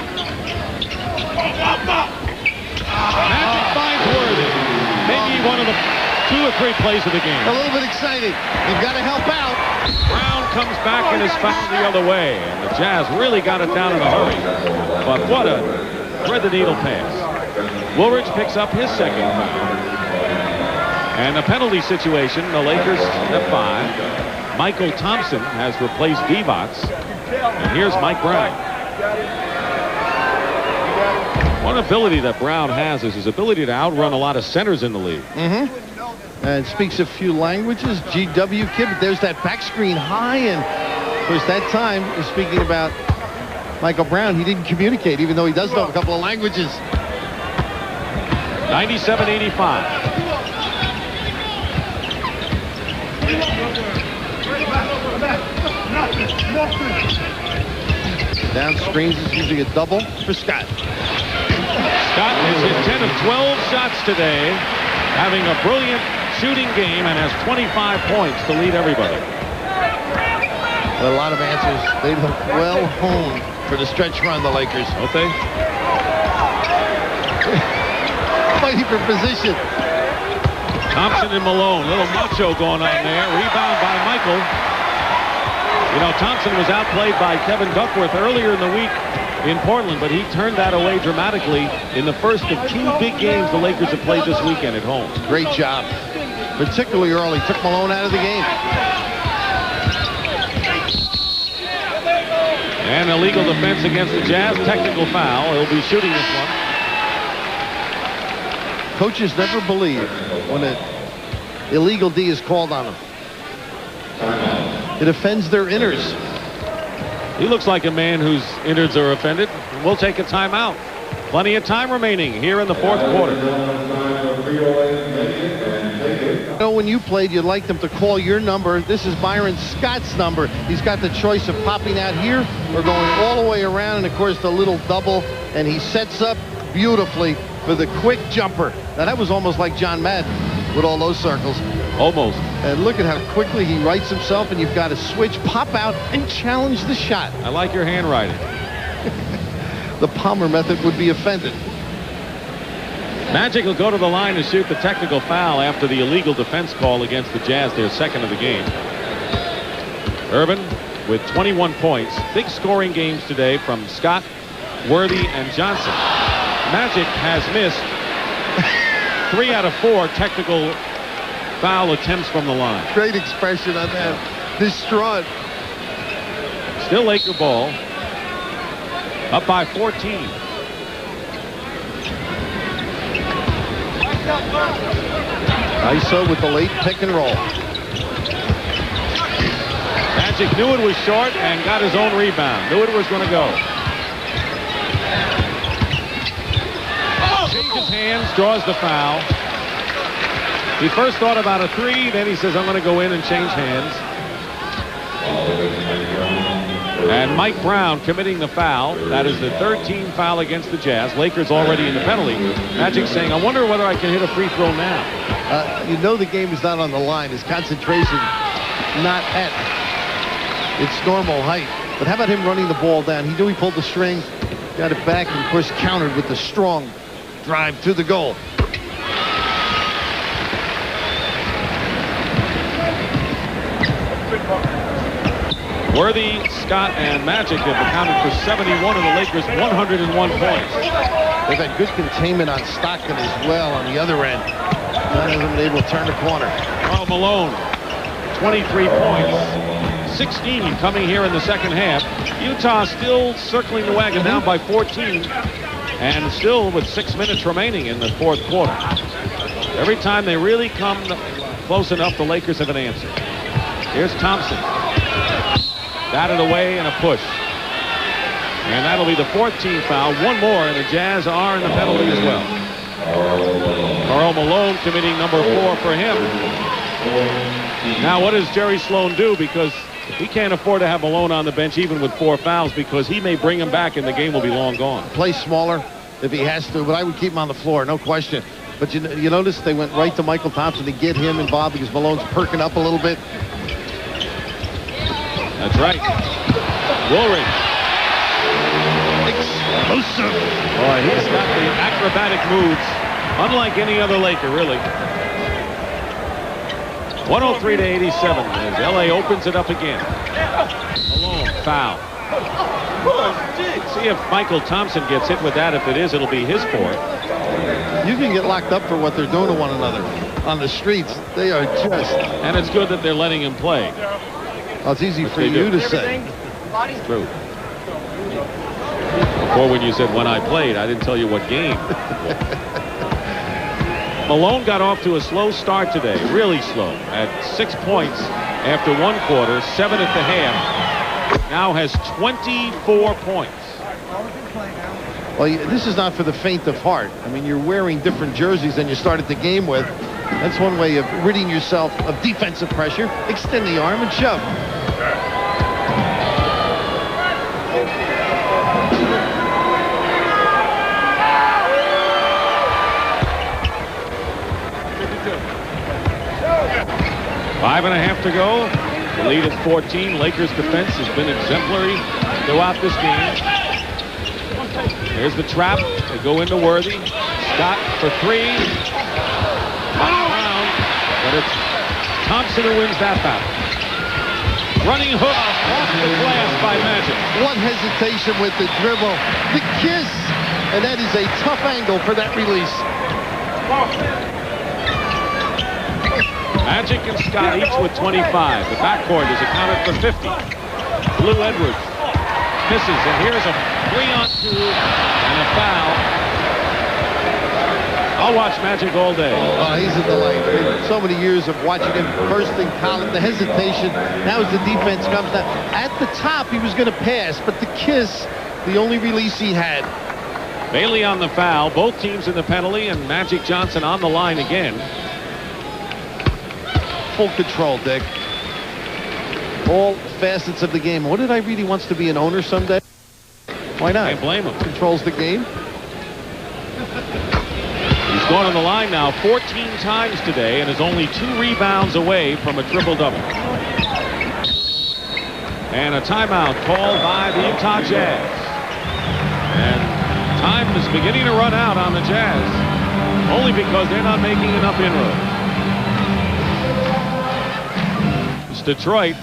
finds Worthy. Maybe one of the 2 or 3 plays of the game. A little bit excited. You've got to help out. Brown comes back and is fouled the other way. And the Jazz really got it down in a hurry. But what a thread-the-needle pass. Woolridge picks up his second foul. And a penalty situation, the Lakers at 5. Michael Thompson has replaced Divac. And here's Mike Brown. One ability that Brown has is his ability to outrun a lot of centers in the league. And speaks a few languages. GW kid, but there's that back screen high. And of course, that time, speaking about Michael Brown, he didn't communicate, even though he does know a couple of languages. 97-85. Down screens is usually a double for Scott. Scott has hit 10 of 12 shots today, having a brilliant shooting game and has 25 points to lead everybody. Well, a lot of answers. They look well honed for the stretch run, the Lakers. Don't they? Fighting for position. Thompson and Malone, little macho going on there. Rebound by Michael. You know, Thompson was outplayed by Kevin Duckworth earlier in the week in Portland, but he turned that away dramatically in the first of 2 big games the Lakers have played this weekend at home. Great job, particularly early. Took Malone out of the game. And illegal defense against the Jazz. Technical foul. He'll be shooting this one. Coaches never believe when an illegal D is called on them. It offends their innards. He looks like a man whose innards are offended. We'll take a timeout. Plenty of time remaining here in the fourth quarter. You know, when you played, you'd like them to call your number. This is Byron Scott's number. He's got the choice of popping out here or going all the way around, and of course the little double, and he sets up beautifully for the quick jumper. Now that was almost like John Madden with all those circles. Almost. And look at how quickly he writes himself, and you've got to switch, pop out, and challenge the shot. I like your handwriting. The Palmer method would be offended. Magic will go to the line to shoot the technical foul after the illegal defense call against the Jazz, their second of the game. Irvin with 21 points. Big scoring games today from Scott, Worthy, and Johnson. Magic has missed 3 out of 4 technical foul attempts from the line. Great expression on that. Distraught. Still Laker ball. Up by 14. ISO with the late pick and roll. Magic knew it was short and got his own rebound. Knew it was going to go. Changes hands, draws the foul. He first thought about a 3, then he says, I'm going to go in and change hands. And Mike Brown committing the foul. That is the 13th foul against the Jazz. Lakers already in the penalty. Magic saying, I wonder whether I can hit a free throw now. You know the game is not on the line. His concentration not at its normal height. But how about him running the ball down? He knew he pulled the string, got it back, and of course countered with the strong drive to the goal. Worthy, Scott, and Magic have accounted for 71 of the Lakers' 101 points. They've had good containment on Stockton as well on the other end. None of them been able to turn the corner. Karl Malone, 23 points. 16 coming here in the second half. Utah still circling the wagon, down by 14. And still with 6 minutes remaining in the fourth quarter. Every time they really come close enough, the Lakers have an answer. Here's Thompson. Batted away and a push. And that'll be the 14th foul. One more, and the Jazz are in the penalty as well. Karl Malone committing number 4 for him. Now, what does Jerry Sloan do? Because he can't afford to have Malone on the bench even with 4 fouls, because he may bring him back and the game will be long gone. Play smaller if he has to, but I would keep him on the floor, no question. But you notice they went right to Michael Thompson to get him involved because Malone's perking up a little bit. That's right. Woolridge. Explosive. Boy, he's got the acrobatic moves, unlike any other Laker, really. 103-87 as LA opens it up again. Malone, foul. See if Michael Thompson gets hit with that. If it is, it'll be his 4th. You can get locked up for what they're doing to one another on the streets. They are just... And it's good that they're letting him play. Well, it's easy for you to say. True. Before, when you said when I played, I didn't tell you what game. Malone got off to a slow start today, really slow, at 6 points after 1 quarter, 7 at the half. Now has 24 points. Well, this is not for the faint of heart. I mean, you're wearing different jerseys than you started the game with. That's one way of ridding yourself of defensive pressure. Extend the arm and shove. Five and a half to go. The lead is 14. Lakers defense has been exemplary throughout this game. Here's the trap. They go into Worthy. Scott for 3. Final round, but it's Thompson who wins that battle. Running hook off the glass by Magic. What hesitation with the dribble. The kiss. And that is a tough angle for that release. Magic and Scott each with 25. The backcourt is accounted for 50. Blue Edwards misses, and here's a 3-on-2 and a foul. I'll watch Magic all day. Oh, he's a delight. So many years of watching him first in college, the hesitation. Now as the defense comes down. At the top, he was going to pass, but the kiss, the only release he had. Bailey on the foul. Both teams in the penalty, and Magic Johnson on the line again. Full control, Dick. All facets of the game. What did I read? He wants to be an owner someday? Why not? Can't blame him. Controls the game. He's gone on the line now 14 times today and is only 2 rebounds away from a triple-double. And a timeout called by the Utah Jazz. And time is beginning to run out on the Jazz, only because they're not making enough inroads. It's Detroit,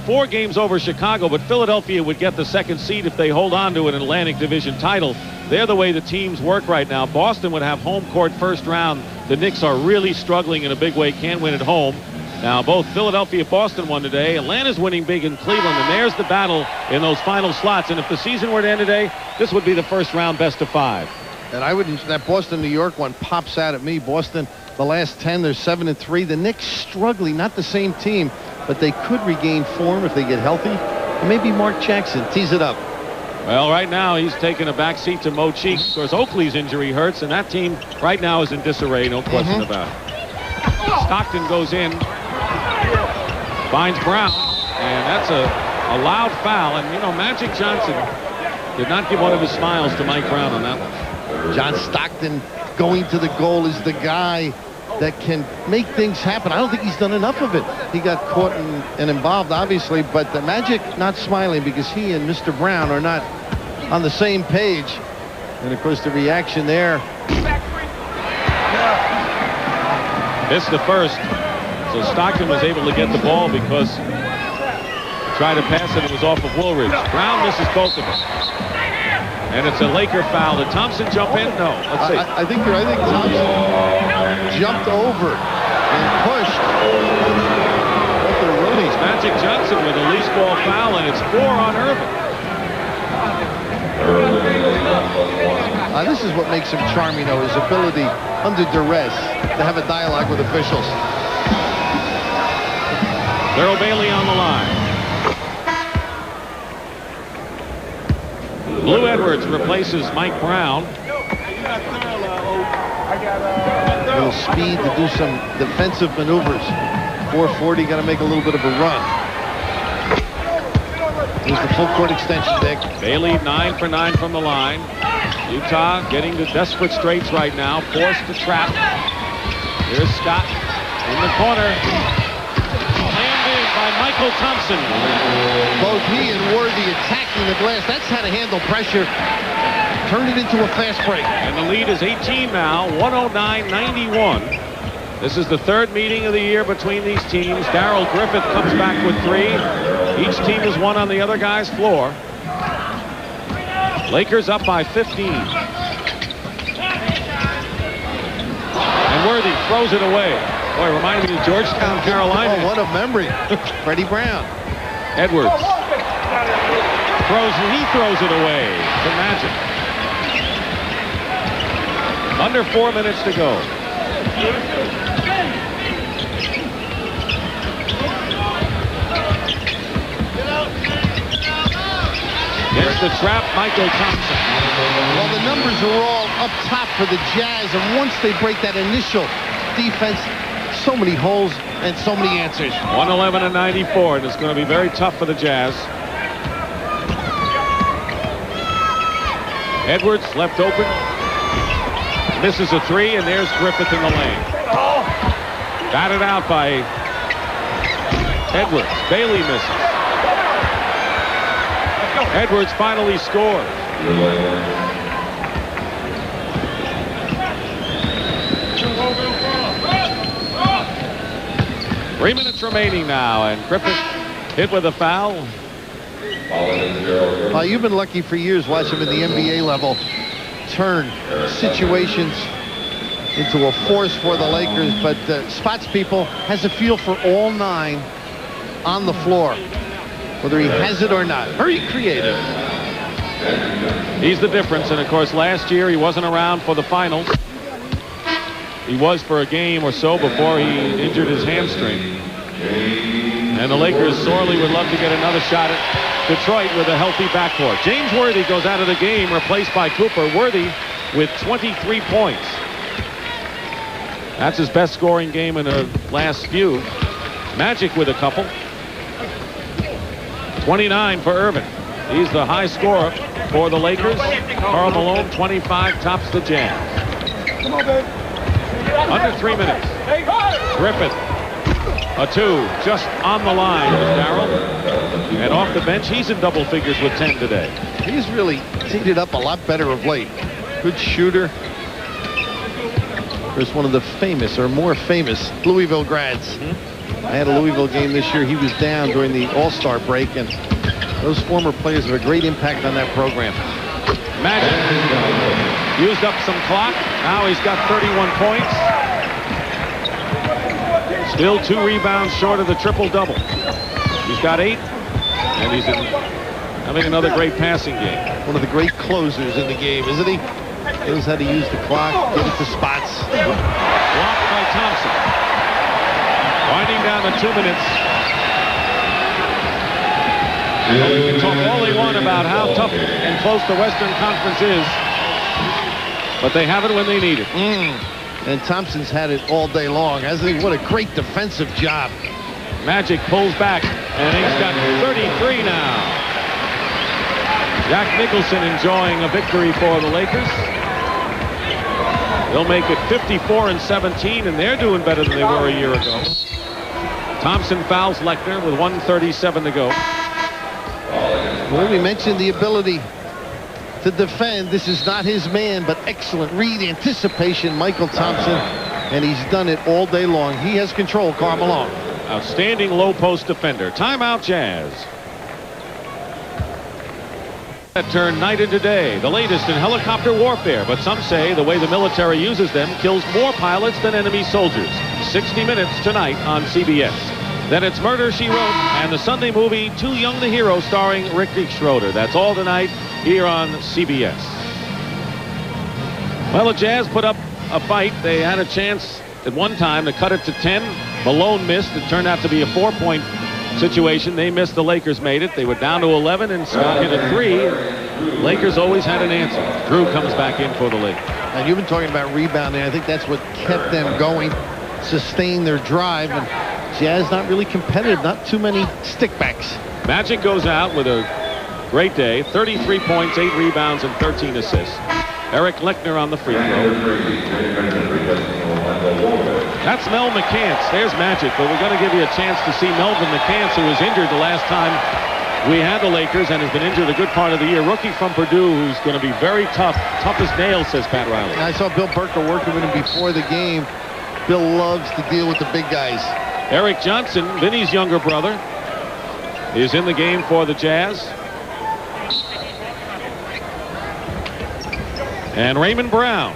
4 games over Chicago, but Philadelphia would get the second seed if they hold on to an Atlantic Division title. They're the way the teams work right now. Boston would have home court first round. The Knicks are really struggling in a big way, can't win at home. Now, both Philadelphia and Boston won today. Atlanta's winning big in Cleveland, and there's the battle in those final slots. And if the season were to end today, this would be the first round best of 5. And I wouldn't. That Boston-New York one pops out at me. Boston, the last 10, they're 7-3. The Knicks struggling, not the same team, but they could regain form if they get healthy. And maybe Mark Jackson tees it up. Well, right now he's taking a back seat to Mo Cheek. Of course, Oakley's injury hurts, and that team right now is in disarray, no question about it. Stockton goes in, finds Brown, and that's a loud foul. And, you know, Magic Johnson did not give one of his smiles to Mike Brown on that one. John Stockton going to the goal is the guy that can make things happen. I don't think he's done enough of it. He got caught and involved, obviously, but the Magic not smiling because he and Mr. Brown are not on the same page. And, of course, the reaction there. Missed the first, so Stockton was able to get the ball because he tried to pass it. It was off of Woolridge. Brown misses both of them. And it's a Laker foul. Did Thompson jump in? No. Let's see. I think Thompson jumped over and pushed. It's Magic Johnson with a loose ball foul, and it's 4 on Irving. This is what makes him charming, though, his ability under duress to have a dialogue with officials. Darryl Bailey on the line. Blue Edwards replaces Mike Brown. A little speed to do some defensive maneuvers. 440, got to make a little bit of a run. Here's the full court extension, Dick. Bailey 9 for 9 from the line. Utah getting to desperate straits right now, forced to trap. Here's Scott in the corner. Slammed in by Michael Thompson. Both he and Worthy attacking the glass. That's how to handle pressure. Turn it into a fast break. And the lead is 18 now, 109-91. This is the 3rd meeting of the year between these teams. Darrell Griffith comes back with 3. Each team has 1 on the other guy's floor. Lakers up by 15. And Worthy throws it away. Boy, reminded me of Georgetown, Carolina. Oh, what a memory. Freddie Brown. Edwards. He throws it away to Magic. Under 4 minutes to go. Against the trap, Michael Thompson. Well, the numbers are all up top for the Jazz, and once they break that initial defense, so many holes and so many answers. 111-94, and it's going to be very tough for the Jazz. Edwards left open. Misses a 3, and there's Griffith in the lane. Batted out by Edwards. Bailey misses. Edwards finally scores. 3 minutes remaining now, and Griffith Hit with a foul. You've been lucky for years watching him in the NBA level turn situations into a force for the Lakers, but spots people, has a feel for all 9 on the floor, whether he has it or not. Very creative. He's the difference, and of course last year he wasn't around for the finals. He was for a game or so before he injured his hamstring. And the Lakers sorely would love to get another shot at Detroit with a healthy backcourt. James Worthy goes out of the game, replaced by Cooper. Worthy with 23 points. That's his best scoring game in the last few. Magic with a couple. 29 for Irvin. He's the high scorer for the Lakers. Karl Malone, 25, tops the Jazz. Come on, babe. Under 3 minutes. Griffith. A 2 just on the line, Darryl. And off the bench, he's in double figures with 10 today. He's really teed it up a lot better of late. Good shooter. There's one of the famous, or more famous, Louisville grads. I had a Louisville game this year. He was down during the All-Star break, and those former players have a great impact on that program. Magic used up some clock. Now he's got 31 points. Still 2 rebounds short of the triple-double. He's got 8, and he's having another great passing game. One of the great closers in the game, isn't he? Knows how to use the clock, get it to spots. Blocked by Thompson. Winding down the 2 minutes. Well, we can talk all they want about how tough and close the Western Conference is, but they have it when they need it. And Thompson's had it all day long, hasn't he? What a great defensive job. Magic pulls back, and he's got 33 now. Jack Nicholson enjoying a victory for the Lakers. They'll make it 54-17, and they're doing better than they were a year ago. Thompson fouls Lechner with 1:37 to go. Well, we mentioned the ability to defend. This is not his man, but excellent read, anticipation, Michael Thompson, and he's done it all day long. He has control, Karl Malone. Outstanding low post defender. Timeout, Jazz. That turned night into day, the latest in helicopter warfare, but some say the way the military uses them kills more pilots than enemy soldiers. 60 Minutes tonight on CBS. Then it's Murder, She Wrote, and the Sunday movie Too Young the Hero starring Ricky Schroeder. That's all tonight here on CBS. Well, the Jazz put up a fight. They had a chance at one time to cut it to 10. Malone missed. It turned out to be a 4-point situation. They missed. The Lakers made it. They were down to 11 and Scott hit a 3. Lakers always had an answer. Drew comes back in for the Lakers. And you've been talking about rebounding. I think that's what kept them going, sustained their drive, and Jazz not really competitive, not too many stickbacks. Magic goes out with a great day, 33 points, 8 rebounds, and 13 assists. Eric Lechner on the free throw. That's Mel McCants. There's Magic, but we're going to give you a chance to see Melvin McCants, who was injured the last time we had the Lakers and has been injured a good part of the year. Rookie from Purdue, who's going to be very tough. Tough as nails, says Pat Riley. I saw Bill Burker working with him before the game. Bill loves to deal with the big guys. Eric Johnson, Vinny's younger brother, is in the game for the Jazz. And Raymond Brown,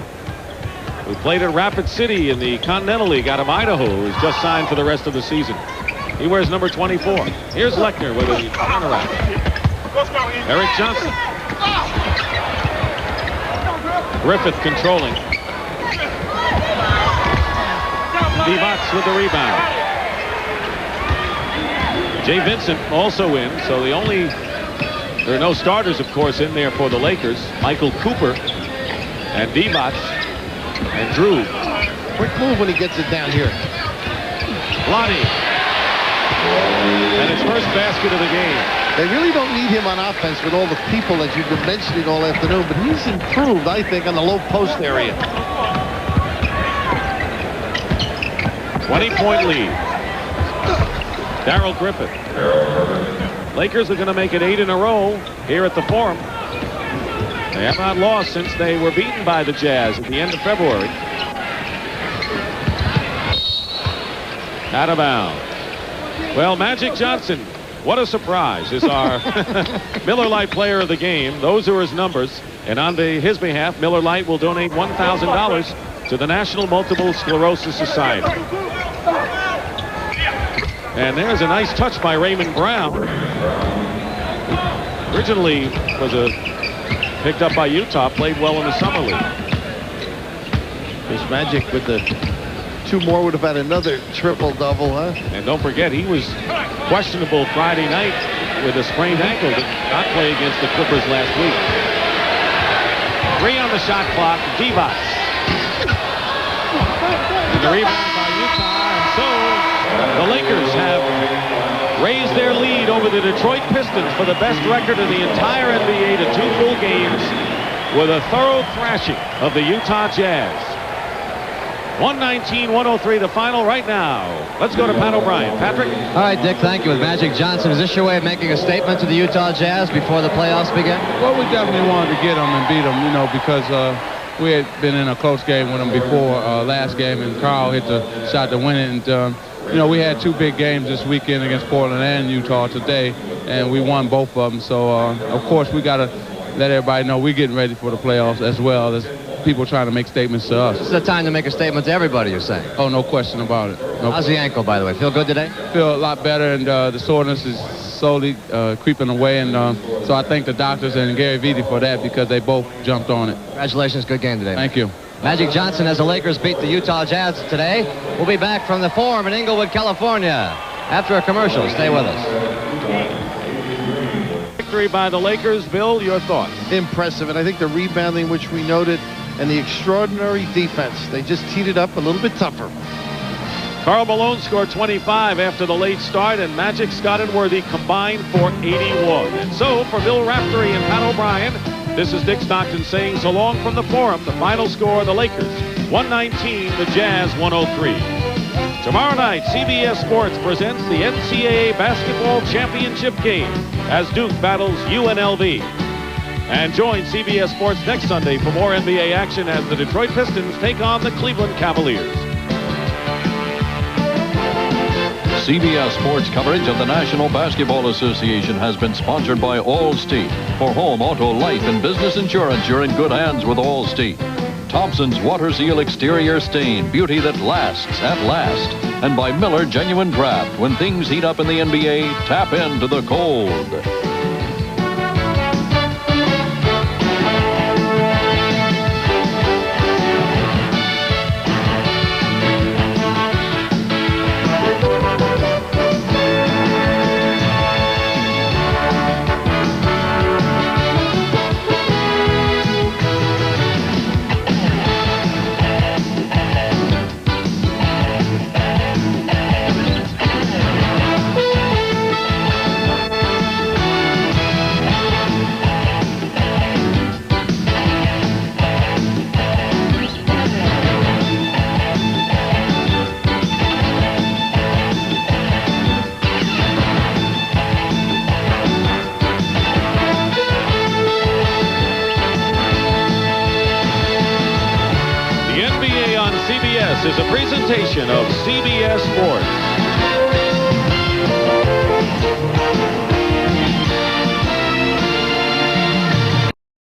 who played at Rapid City in the Continental League out of Idaho, who's just signed for the rest of the season. He wears number 24. Here's Lechner with a turnaround. Eric Johnson. Griffith controlling. Divac with the rebound. Jay Vincent also in, so there are no starters, of course, in there for the Lakers. Michael Cooper and Divac and Drew. Quick move when he gets it down here. Lonnie. And his first basket of the game. They really don't need him on offense with all the people that you've been mentioning all afternoon, but he's improved, I think, on the low post area. 20-point lead. Darryl Griffith. Lakers are going to make it 8 in a row here at the Forum. They have not lost since they were beaten by the Jazz at the end of February. Out of bounds. Well, Magic Johnson What a surprise is our Miller Lite player of the game. Those are his numbers. And on his behalf, Miller Lite will donate $1,000 to the National Multiple Sclerosis Society. And there's a nice touch by Raymond Brown. Originally was picked up by Utah, played well in the summer league. This Magic with the 2 more would have had another triple-double, huh? And don't forget, he was questionable Friday night with a sprained ankle. Did not play against the Clippers last week. 3 on the shot clock, Divac. And the rebound by Utah, and so the Lakers have raised their lead over the Detroit Pistons for the best record in the entire NBA to 2 full games with a thorough thrashing of the Utah Jazz. 119-103 the final right now. Let's go to Pat O'Brien. Patrick? All right, Dick, thank you. With Magic Johnson, is this your way of making a statement to the Utah Jazz before the playoffs begin? Well, we definitely wanted to get them and beat them, you know, because we had been in a close game with them before last game, and Carl hit the shot to win it. And, you know, we had 2 big games this weekend against Portland and Utah today, and we won both of them. So, of course, we got to let everybody know we're getting ready for the playoffs as well as people trying to make statements to us. This is the time to make a statement to everybody, you're saying? Oh, no question about it. How's the ankle, by the way? Feel good today? Feel a lot better, and the soreness is slowly creeping away. And so I thank the doctors and Gary Vitti for that because they both jumped on it. Congratulations. Good game today. Thank you. Magic Johnson as the Lakers beat the Utah Jazz today. We'll be back from the Forum in Inglewood, California after a commercial. Stay with us. Victory by the Lakers. Bill, your thoughts? Impressive, and I think the rebounding, which we noted, and the extraordinary defense. They just teed it up a little bit tougher. Karl Malone scored 25 after the late start, and Magic, Scott, and Worthy combined for 81. And so, for Bill Raftery and Pat O'Brien, this is Dick Stockton saying so long from the Forum. The final score, the Lakers 119, the Jazz 103. Tomorrow night, CBS Sports presents the NCAA Basketball Championship game as Duke battles UNLV. And join CBS Sports next Sunday for more NBA action as the Detroit Pistons take on the Cleveland Cavaliers. CBS Sports coverage of the National Basketball Association has been sponsored by Allstate. For home, auto, life, and business insurance, you're in good hands with Allstate. Thompson's Water Seal Exterior Stain, beauty that lasts at last. And by Miller Genuine Draft. When things heat up in the NBA, tap into the cold. Is a presentation of CBS Sports.